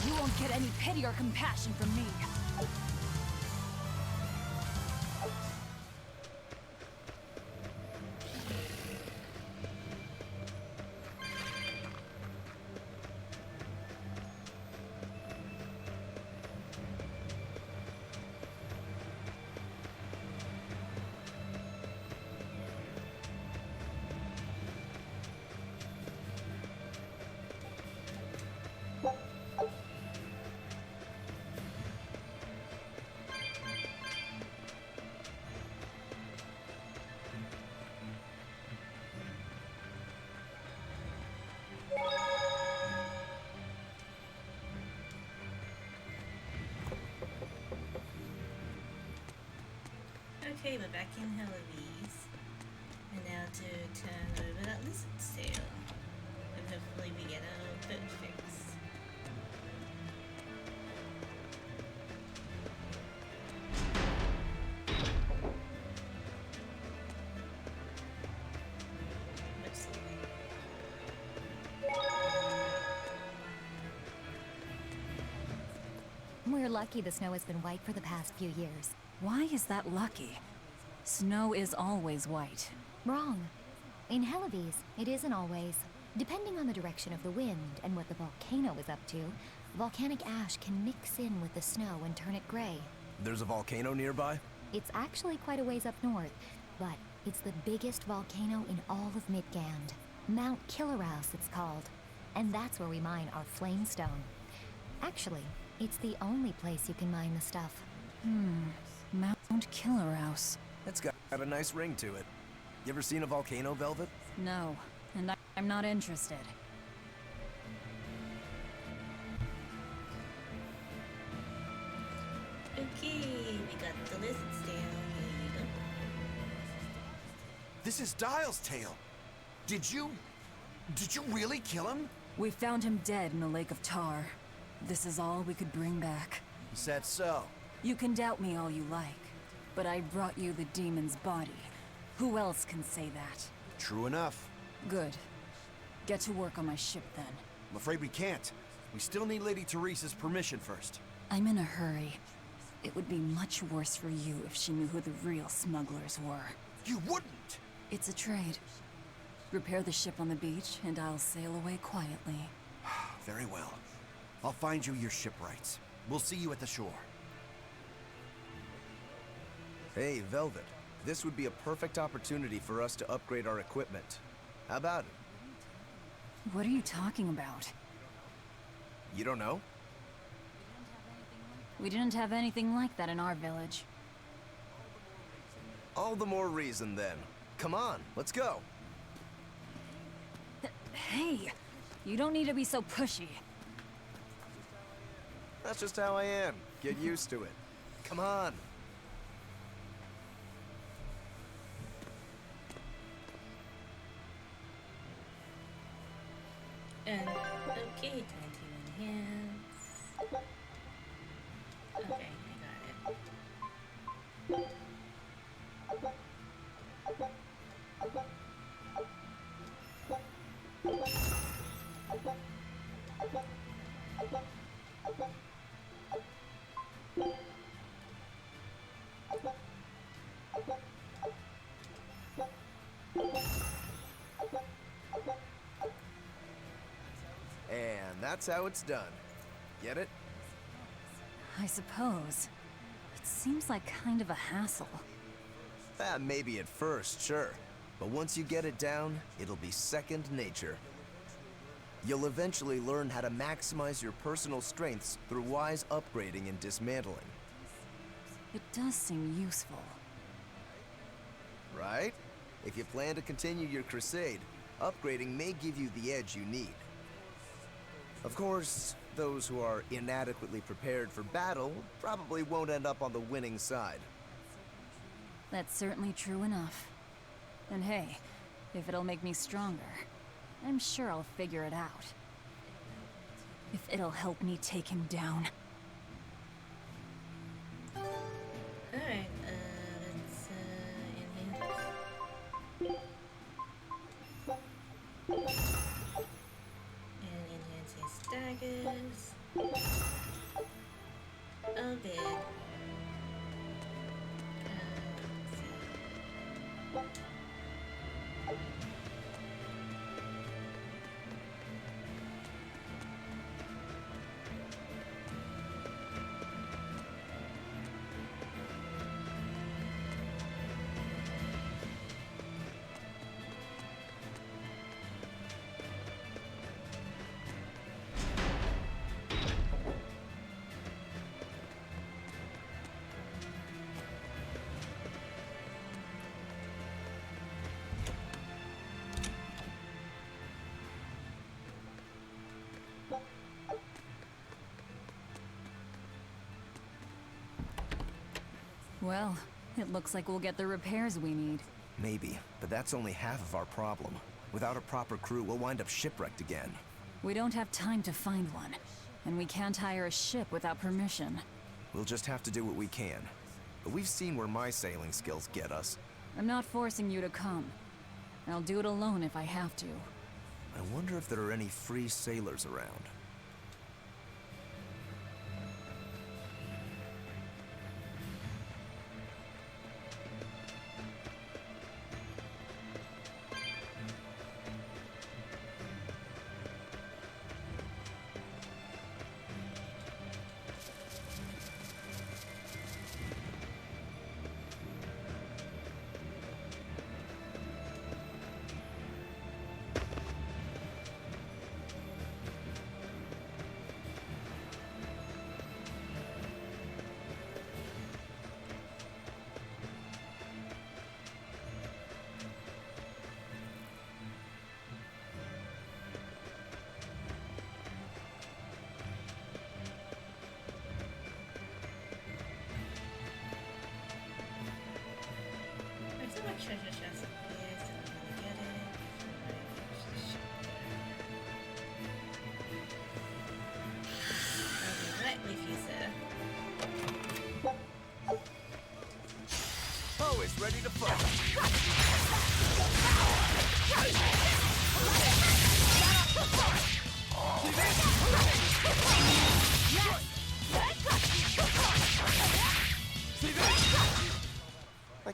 S3: You won't get any pity or compassion from me.
S1: Okay, we're back in Helives. And now to turn over that lizard's tail. And hopefully we get a boat fix.
S5: We're lucky the snow has been white for the past few years.
S3: Why is that lucky? Snow is always white.
S5: Wrong. In Helives, it isn't always.
S21: Depending on the direction of the wind and what the volcano is up to, volcanic ash can mix in with the snow and turn it gray.
S6: There's a volcano nearby?
S21: It's actually quite a ways up north, but it's the biggest volcano in all of Midgand. Mount Killerhouse, it's called. And that's where we mine our flamestone. Actually, it's the only place you can mine the stuff.
S3: Mount Killerhouse.
S6: It's got a nice ring to it. You ever seen a volcano, Velvet?
S3: No, and I'm not interested.
S1: Okay, we got the lists down. Here.
S22: This is Dial's tale. Did you really kill him?
S3: We found him dead in a lake of tar. This is all we could bring back.
S22: Is that so?
S3: You can doubt me all you like, but I brought you the demon's body. Who else can say that?
S22: True enough.
S3: Good. Get to work on my ship then.
S22: I'm afraid we can't. We still need Lady Teresa's permission first.
S3: I'm in a hurry. It would be much worse for you if she knew who the real smugglers were.
S22: You wouldn't!
S3: It's a trade. Repair the ship on the beach, and I'll sail away quietly.
S22: Very well. I'll find you your shipwrights. We'll see you at the shore.
S6: Hey, Velvet. This would be a perfect opportunity for us to upgrade our equipment. How about it?
S3: What are you talking about?
S6: You don't know?
S3: We didn't have anything like that in our village.
S6: All the more reason, then. Come on, let's go.
S3: Hey, you don't need to be so pushy.
S6: That's just how I am. Get used to it. Come on.
S1: And okay, time to enhance. Okay, I got it.
S6: And that's how it's done. Get it?
S3: I suppose. It seems like kind of a hassle.
S6: Maybe at first, sure. But once you get it down, it'll be second nature. You'll eventually learn how to maximize your personal strengths through wise upgrading and dismantling.
S3: It does seem useful.
S6: Right? If you plan to continue your crusade, upgrading may give you the edge you need. Of course, those who are inadequately prepared for battle probably won't end up on the winning side.
S3: That's certainly true enough. And hey, if it'll make me stronger, I'm sure I'll figure it out. If it'll help me take him down.
S1: Alright, let's enhance. And enhance his daggers. Oh, good.
S3: Well, it looks like we'll get the repairs we need.
S6: Maybe, but that's only half of our problem. Without a proper crew, we'll wind up shipwrecked again.
S3: We don't have time to find one, and we can't hire a ship without permission.
S6: We'll just have to do what we can. But we've seen where my sailing skills get us.
S3: I'm not forcing you to come. I'll do it alone if I have to.
S6: I wonder if there are any free sailors around.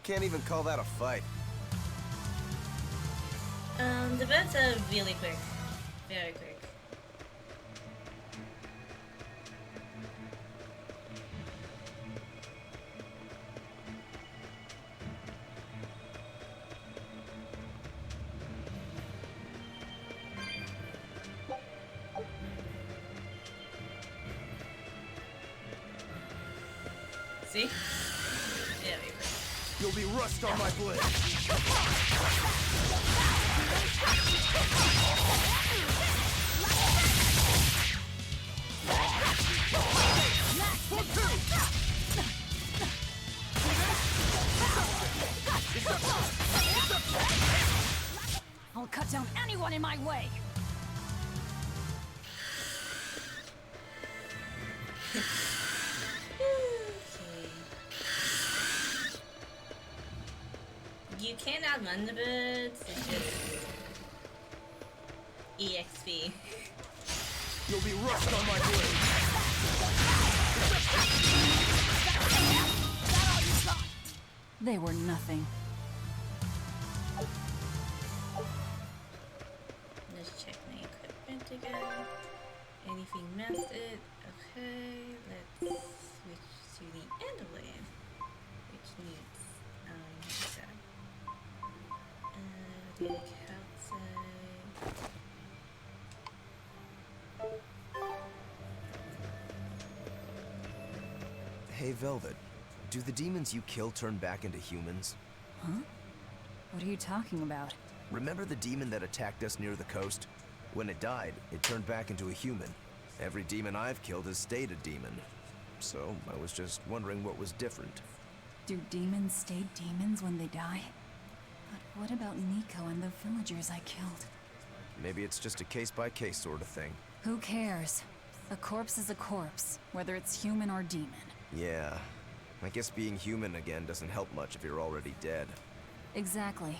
S6: Can't even call that a fight.
S1: The birds are really quick. Very quick. See? Very quick.
S4: You'll be rust on my blade.
S3: I'll cut down anyone in my way.
S1: You can't outrun the birds, it's just EXP.
S4: You'll be rust on my blade.
S3: They were nothing.
S1: Let's check my equipment again. Anything messed it? Okay, let's switch to the Enderland, which needs that. The outside.
S6: Hey, Velvet. Do the demons you kill turn back into humans?
S3: Huh? What are you talking about?
S6: Remember the demon that attacked us near the coast? When it died, it turned back into a human. Every demon I've killed has stayed a demon. So, I was just wondering what was different.
S3: Do demons stay demons when they die? But what about Nico and the villagers I killed?
S6: Maybe it's just a case-by-case sort of thing.
S3: Who cares? A corpse is a corpse, whether it's human or demon.
S6: Yeah. I guess being human again doesn't help much if you're already dead.
S3: Exactly.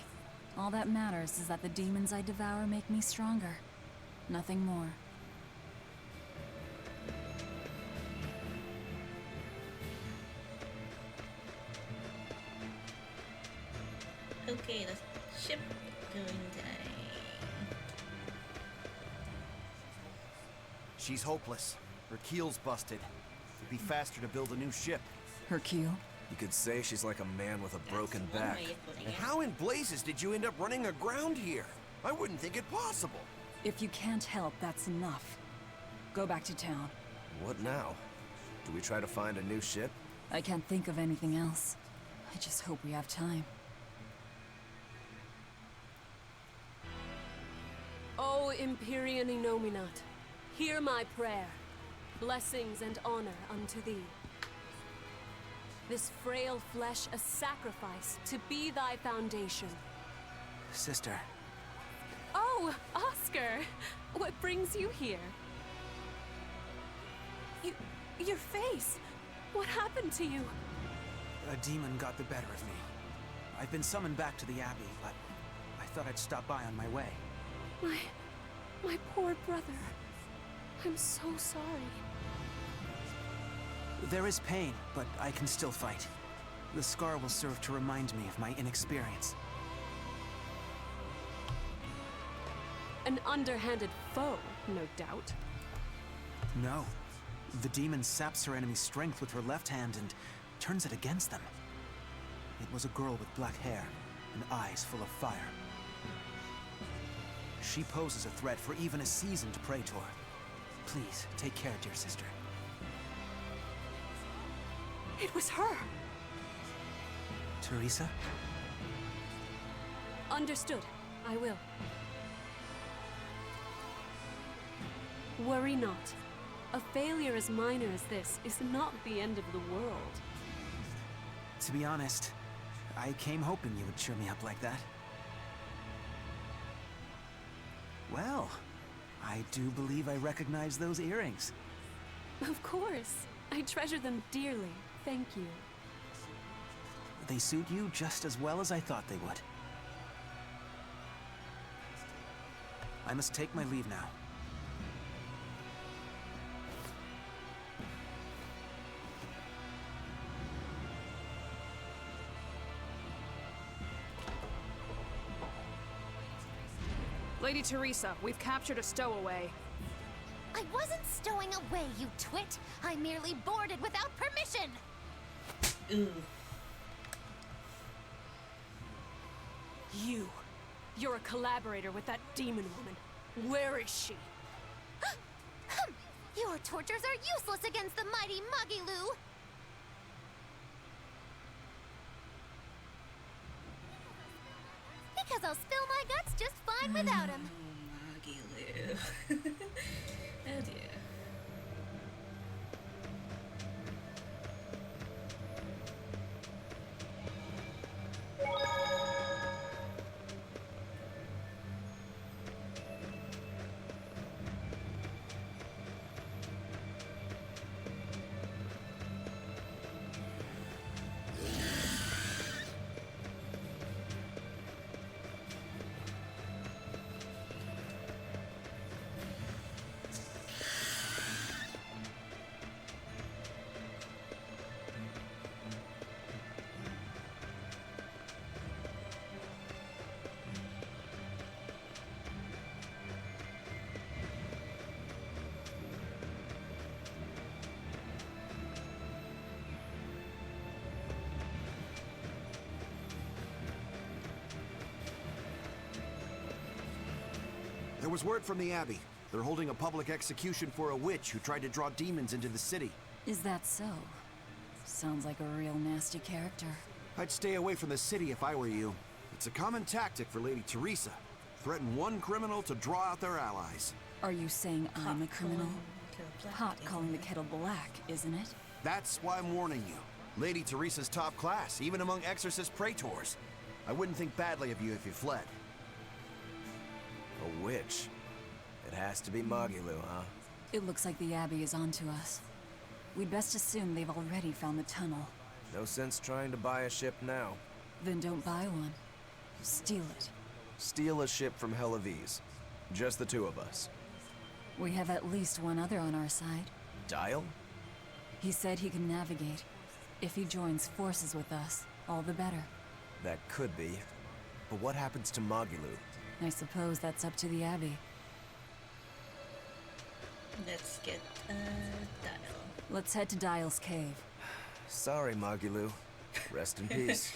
S3: All that matters is that the demons I devour make me stronger. Nothing more.
S1: Okay, the ship going down.
S22: She's hopeless. Her keel's busted. It'd be faster to build a new ship.
S3: Her keel?
S6: You could say she's like a man with a broken back.
S22: And how in blazes did you end up running aground here? I wouldn't think it possible.
S3: If you can't help, that's enough. Go back to town.
S6: What now? Do we try to find a new ship?
S3: I can't think of anything else. I just hope we have time.
S7: O Empyrean Innominat, hear my prayer. Blessings and honor unto thee. This frail flesh a sacrifice to be thy foundation.
S12: Sister.
S7: Oh, Oscar! What brings you here? Your face! What happened to you?
S12: A demon got the better of me. I've been summoned back to the Abbey, but I thought I'd stop by on my way.
S7: My poor brother. I'm so sorry.
S12: There is pain, but I can still fight. The scar will serve to remind me of my inexperience.
S7: An underhanded foe, no doubt.
S12: No. The demon saps her enemy's strength with her left hand and turns it against them. It was a girl with black hair and eyes full of fire. She poses a threat for even a seasoned praetor. Please, take care, dear sister.
S7: It was her!
S12: Teresa?
S7: Understood. I will. Worry not. A failure as minor as this is not the end of the world.
S12: To be honest, I came hoping you would cheer me up like that. Well, I do believe I recognize those earrings.
S7: Of course. I treasure them dearly. Thank you.
S12: They suit you just as well as I thought they would. I must take my leave now.
S8: Lady Teresa, we've captured a stowaway.
S5: I wasn't stowing away, you twit. I merely boarded without permission.
S1: Ooh.
S8: You're a collaborator with that demon woman. Where is she?
S5: Your tortures are useless against the mighty Magilu. Because I'll spill my guts just fine without him.
S1: Magilu. Oh dear.
S22: There was word from the Abbey. They're holding a public execution for a witch who tried to draw demons into the city.
S3: Is that so? Sounds like a real nasty character.
S22: I'd stay away from the city if I were you. It's a common tactic for Lady Teresa. Threaten one criminal to draw out their allies.
S3: Are you saying I'm a criminal? Hot calling the kettle black, isn't it?
S22: That's why I'm warning you. Lady Teresa's top class, even among exorcist praetors. I wouldn't think badly of you if you fled.
S6: A witch. It has to be Magilu, huh?
S3: It looks like the Abbey is onto us. We'd best assume they've already found the tunnel.
S6: No sense trying to buy a ship now.
S3: Then don't buy one. Steal it.
S6: Steal a ship from Helavis. Just the two of us.
S3: We have at least one other on our side.
S6: Dial?
S3: He said he can navigate. If he joins forces with us, all the better.
S6: That could be. But what happens to Magilu?
S3: I suppose that's up to the Abbey.
S1: Let's get Dial.
S3: Let's head to Dial's cave.
S6: Sorry, Magilu. Rest in peace.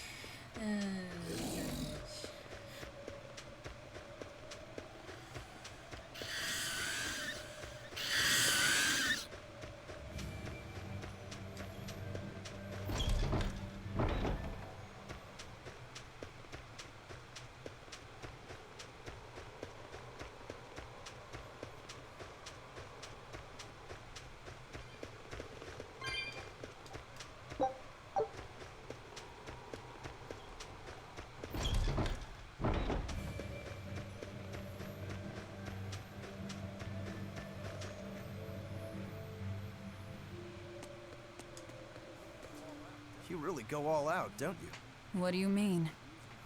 S6: You really go all out, don't you?
S3: What do you mean?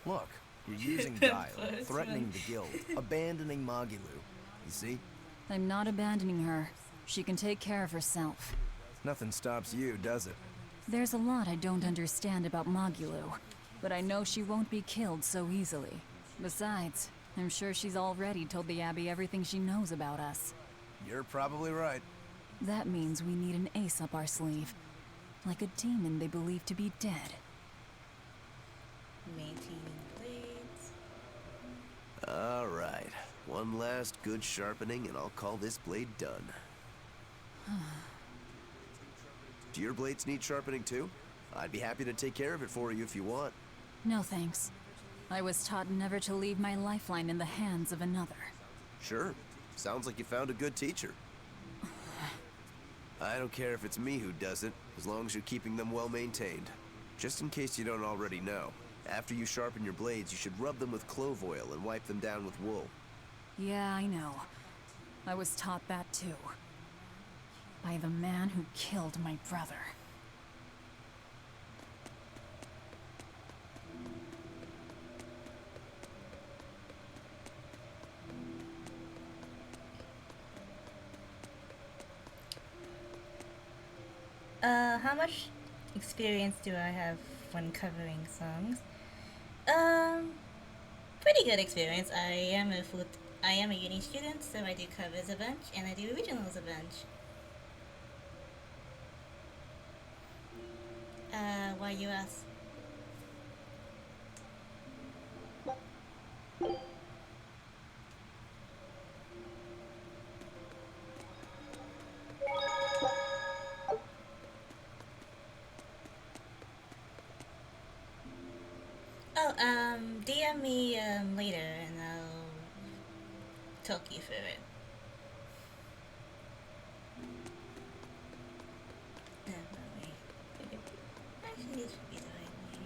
S6: Look, you're using Dial, threatening the guild, abandoning Magilu. You see?
S3: I'm not abandoning her. She can take care of herself.
S6: Nothing stops you, does it?
S3: There's a lot I don't understand about Magilu, but I know she won't be killed so easily. Besides, I'm sure she's already told the Abbey everything she knows about us.
S6: You're probably right.
S3: That means we need an ace up our sleeve. Like a demon they believe to be dead.
S1: Maintaining blades.
S6: Alright. One last good sharpening and I'll call this blade done. Do your blades need sharpening too? I'd be happy to take care of it for you if you want.
S3: No thanks. I was taught never to leave my lifeline in the hands of another.
S6: Sure. Sounds like you found a good teacher. I don't care if it's me who does it, as long as you're keeping them well maintained. Just in case you don't already know, after you sharpen your blades, you should rub them with clove oil and wipe them down with wool.
S3: Yeah, I know. I was taught that too. By the man who killed my brother.
S1: How much experience do I have when covering songs? Pretty good experience. I am a uni student, so I do covers a bunch and I do originals a bunch. Why you ask? Oh, DM me later and I'll talk you through it. No, wait. Actually, this should be the right way.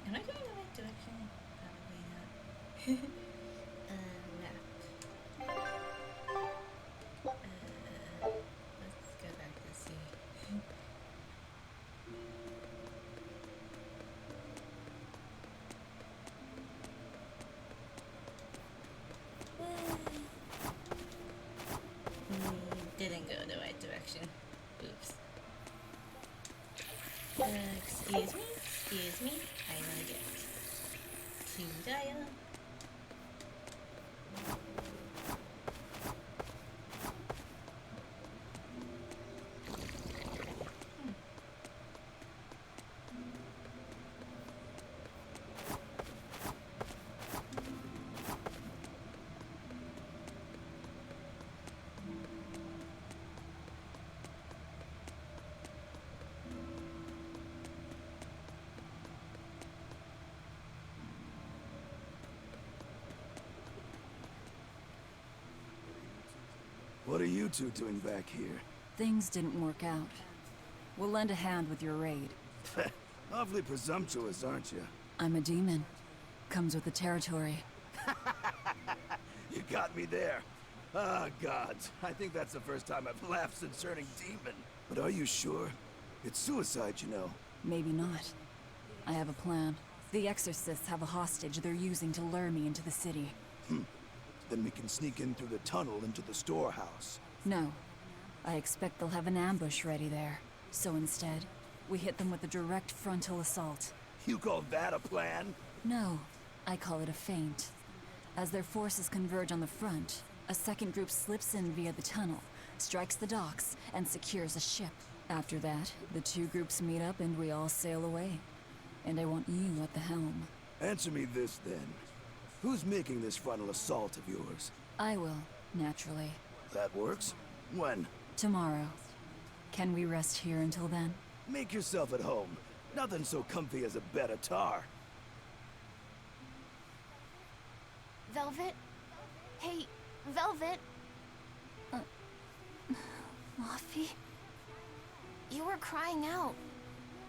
S1: Am I going the right direction? Probably not. Map. Let's go back to see. Didn't go the right direction. Oops. Excuse me. I wanna get to dial.
S4: What are you two doing back here?
S3: Things didn't work out. We'll lend a hand with your raid.
S4: Awfully presumptuous, aren't you?
S3: I'm a demon. Comes with the territory.
S4: You got me there. Ah, gods. I think that's the first time I've laughed since turning demon. But are you sure? It's suicide, you know.
S3: Maybe not. I have a plan. The exorcists have a hostage they're using to lure me into the city.
S4: Then we can sneak in through the tunnel into the storehouse.
S3: No. I expect they'll have an ambush ready there. So instead, we hit them with a direct frontal assault.
S4: You call that a plan?
S3: No. I call it a feint. As their forces converge on the front, a second group slips in via the tunnel, strikes the docks, and secures a ship. After that, the two groups meet up and we all sail away. And I want you at the helm.
S4: Answer me this, then. Who's making this frontal assault of yours?
S3: I will, naturally.
S4: That works. When?
S3: Tomorrow. Can we rest here until then?
S4: Make yourself at home. Nothing so comfy as a bed of tar.
S8: Velvet? Hey, Velvet?
S18: Luffy?
S8: You were crying out.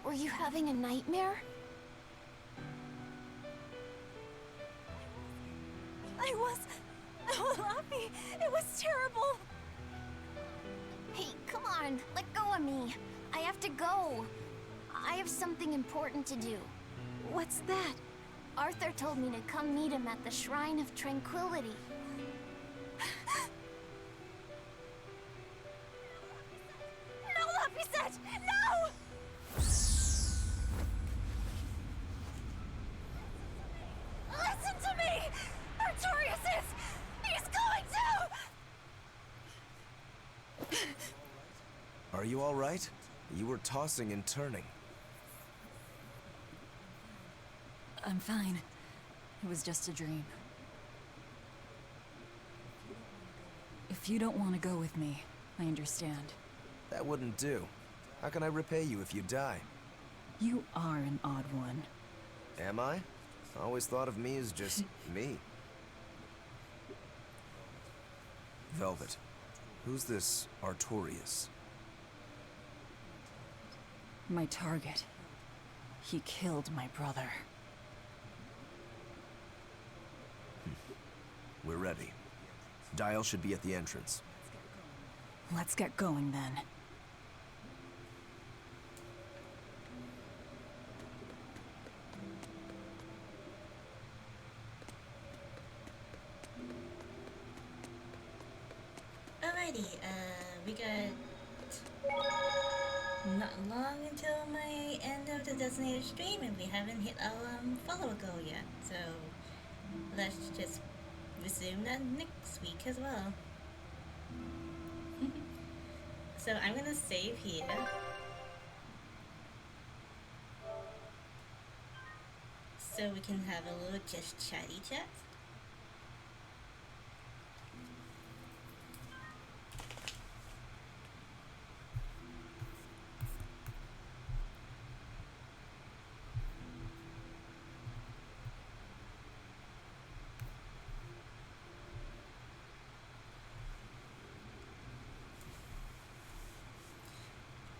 S8: Were you having a nightmare?
S18: Luffy, it was terrible.
S8: Hey, come on, let go of me. I have to go. I have something important to do.
S18: What's that?
S8: Arthur told me to come meet him at the Shrine of Tranquility.
S18: No, Laphicet! No! Listen to me! Artorias is... He's going to...
S6: Are you all right? You were tossing and turning.
S3: I'm fine. It was just a dream. If you don't want to go with me, I understand.
S6: That wouldn't do. How can I repay you if you die?
S3: You are an odd one.
S6: Am I? I always thought of me as just me. Velvet, who's this Artorias?
S3: My target. He killed my brother.
S6: We're ready. Dial should be at the entrance.
S3: Let's get going then.
S1: Alrighty, we got not long until my end of the designated stream, and we haven't hit our follower goal yet. So let's just resume that next week as well. So I'm gonna save here. So we can have a little just chatty chat.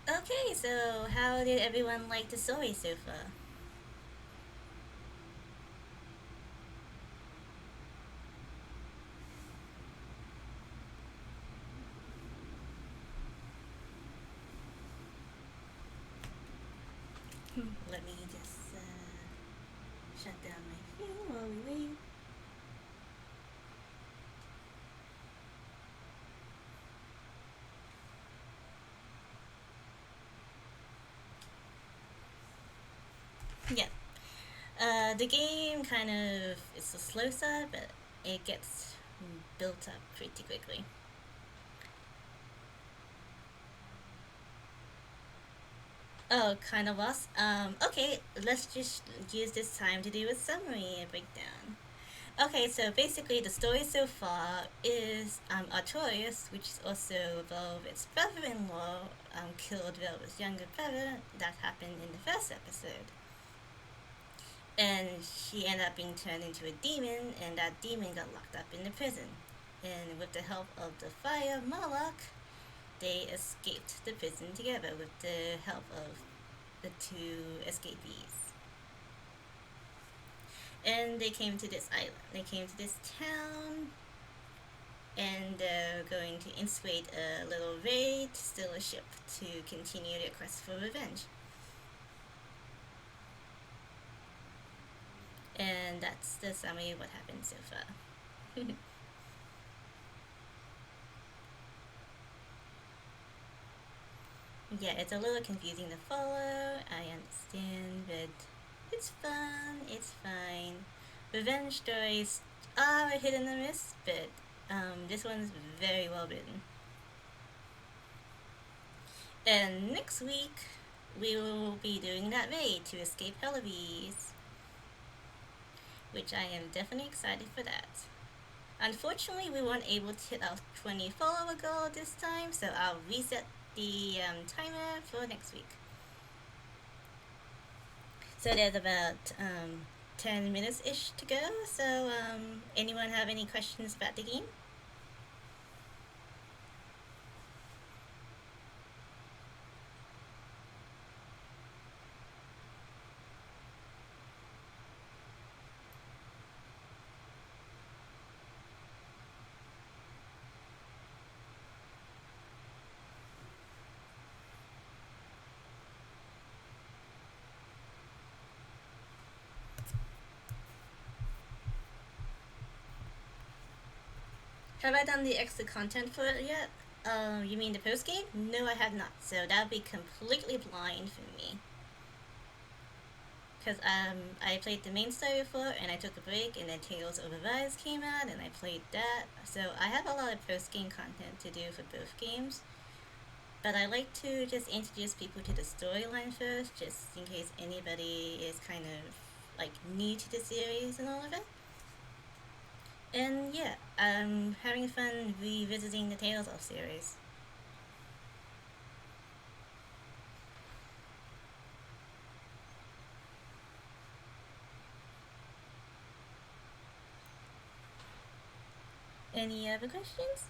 S1: Okay, so how did everyone like the story so far? Let me just shut down my thing while we wait. Yeah. The game kind of, it's a slow start, but it gets built up pretty quickly. Oh, kind of lost. Okay, let's just use this time to do a summary and breakdown. Okay, so basically the story so far is Artorias, which is also Velvet's brother-in-law, killed Velvet's younger brother. That happened in the first episode. And she ended up being turned into a demon, and that demon got locked up in the prison. And with the help of the fire Moloch, they escaped the prison together with the help of the two escapees. And they came to this island. They came to this town, and they're going to instigate a little raid to steal a ship to continue their quest for revenge. And that's the summary of what happened so far. Yeah, it's a little confusing to follow, I understand, but it's fun, it's fine. Revenge stories are a hit and a miss, but this one's very well written. And next week, we will be doing that raid to escape Hellabes, which I am definitely excited for that. Unfortunately, we weren't able to hit our 20 follower goal this time, so I'll reset the timer for next week. So there's about 10 minutes-ish to go, so anyone have any questions about the game? Have I done the extra content for it yet? You mean the post game? No, I have not. So that would be completely blind for me. Because I played the main story before, and I took a break, and then Tales of Arise came out, and I played that. So I have a lot of post game content to do for both games. But I like to just introduce people to the storyline first, just in case anybody is kind of like new to the series and all of it. And yeah, I'm having fun revisiting the Tales of series. Any other questions?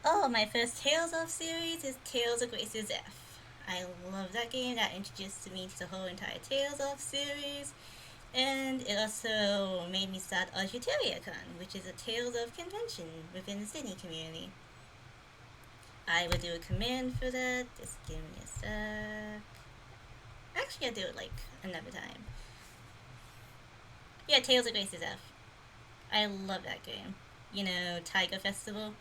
S1: Oh, my first Tales of series is Tales of Grace's F. I love that game. That introduced me to the whole entire Tales of series. And it also made me start Con, which is a Tales of convention within the Sydney community. I will do a command for that. Just give me a sec. Actually, I'll do it like another time. Yeah, Tales of Grace's F. I love that game. You know, Tiger Festival.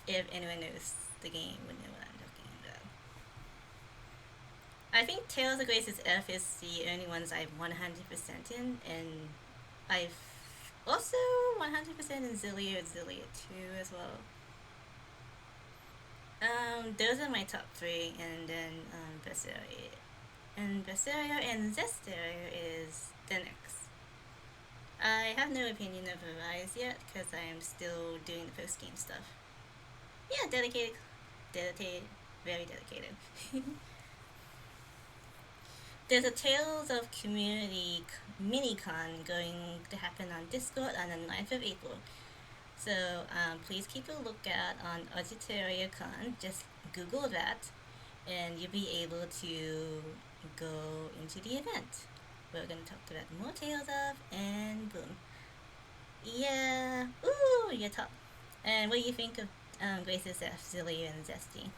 S1: If anyone knows the game, would know what I'm talking about. I think Tales of Grace's F is the only ones I've 100% in, and I've also 100% in Zillia 2 as well. Those are my top 3, and then Berseria. And Berseria and Zesteria is the next. I have no opinion of Arise yet, because I am still doing the post-game stuff. Yeah, dedicated, very dedicated. There's a Tales of Community mini-con going to happen on Discord on the 9th of April. So please keep a lookout on Auditoria Con. Just Google that, and you'll be able to go into the event. We're going to talk about more Tales of, and boom. Yeah, ooh, you're top. And what do you think of Grace's F, Zilly, and Zesty?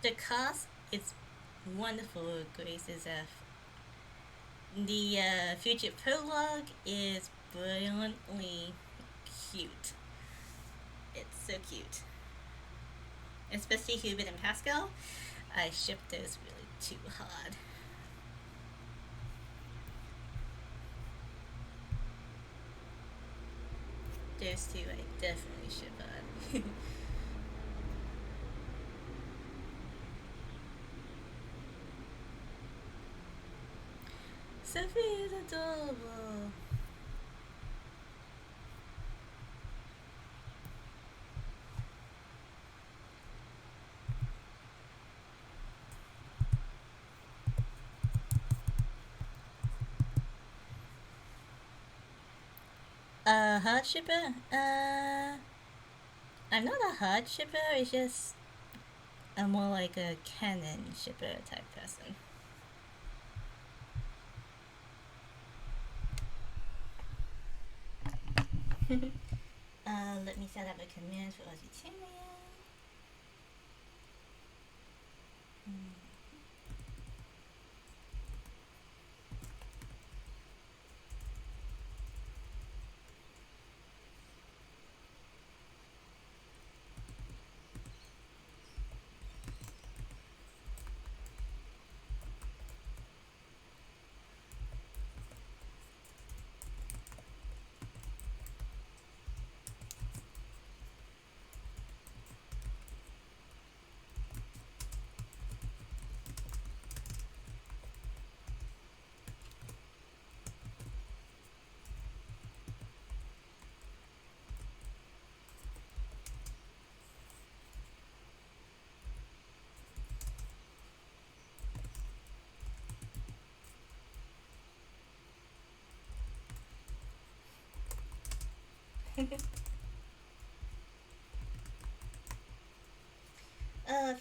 S1: The cast is wonderful, Grace's F. The future prologue is brilliantly cute. It's so cute. Especially Hubert and Pascal. I ship those really too hard. Those two I definitely ship hard. Sophie is adorable. Hard shipper? I'm not a hard shipper, it's just I'm more like a canon shipper type person. Let me set up a command for Auditoria.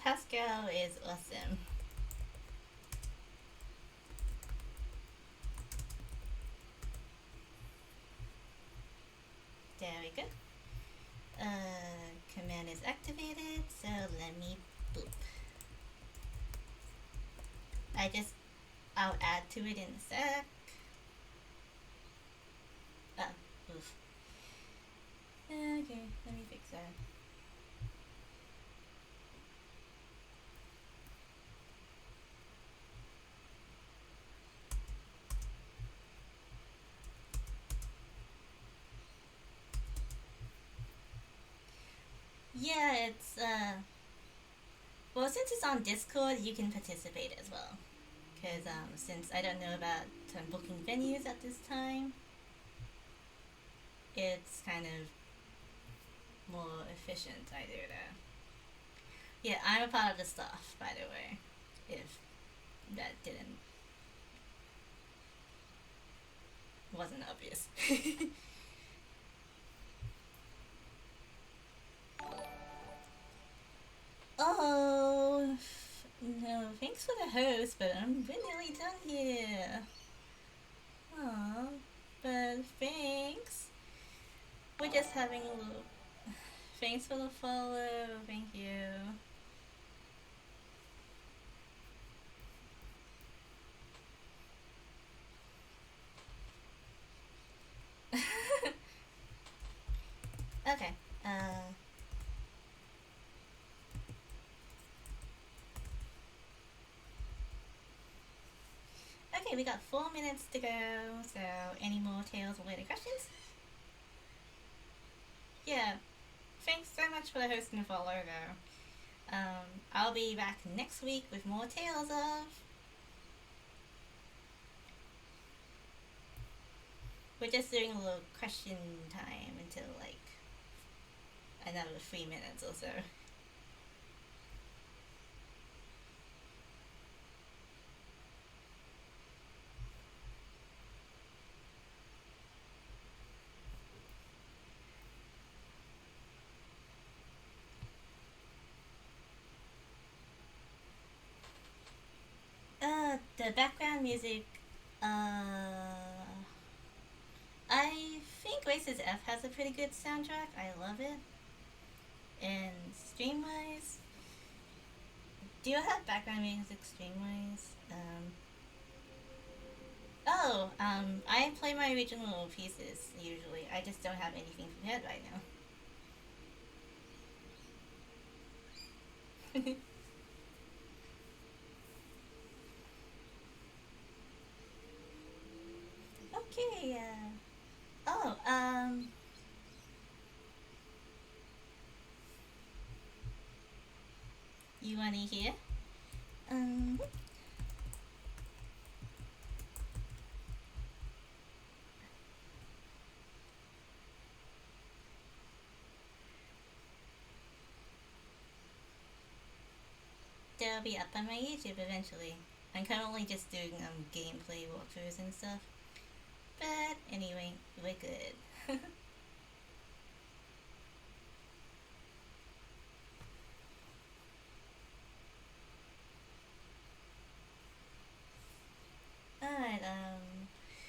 S1: Pascal is awesome. There we go. Command is activated, so let me boop. I'll add to it in a sec. Oof. Okay, let me fix that. Yeah, it's well, since it's on Discord, you can participate as well. Because since I don't know about booking venues at this time, it's kind of more efficient I do that. Yeah, I'm a part of the staff, by the way, if that wasn't obvious. Oh, no, thanks for the host, but I'm nearly done here. Oh, but thanks. We're just having a little. Thanks for the follow, thank you. Okay, okay, we got 4 minutes to go, so any more Tales related questions? Yeah, thanks so much for the host and follow though. I'll be back next week with more Tales of. We're just doing a little question time until like another 3 minutes or so. The background music, I think Races F has a pretty good soundtrack. I love it. And stream-wise, do you have background music stream-wise? I play my original pieces usually. I just don't have anything prepared right now. Okay, you wanna hear? They'll be up on my YouTube eventually. I'm currently just doing gameplay walkthroughs and stuff. But anyway, we're good. Alright,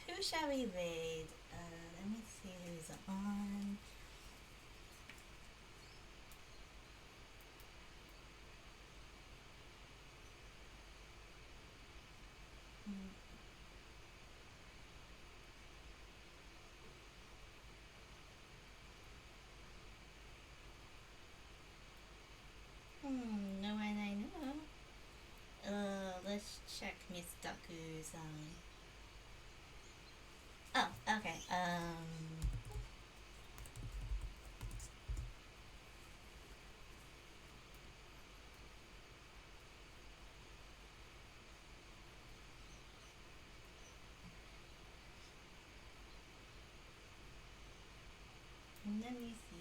S1: who shall we raid? Let me see who's on. No one I know. Let's check Miss Daku's, Oh, okay, let me see.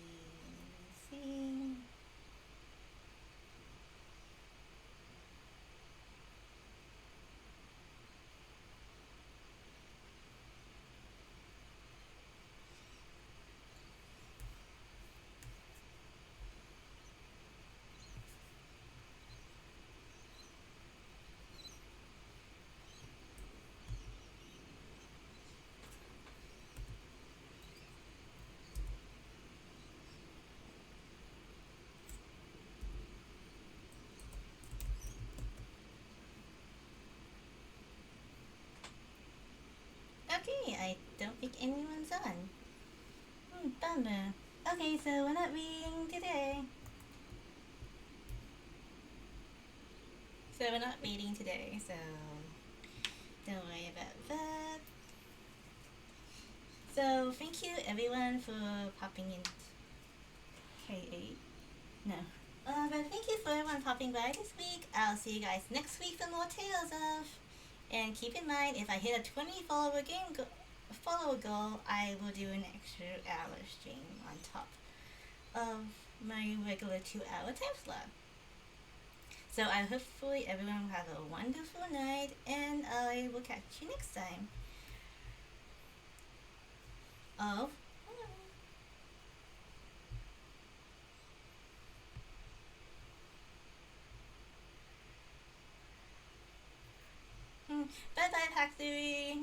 S1: Okay, I don't think anyone's on. Bummer. Okay, so we're not reading today. So don't worry about that. So thank you everyone for popping in. K8? No. But thank you for everyone popping by this week. I'll see you guys next week for more Tales of. And keep in mind, if I hit a 20 follower goal, I will do an extra hour stream on top of my regular 2-hour time slot. So I hopefully everyone will have a wonderful night, and I will catch you next time. Of Bye bye, Factory.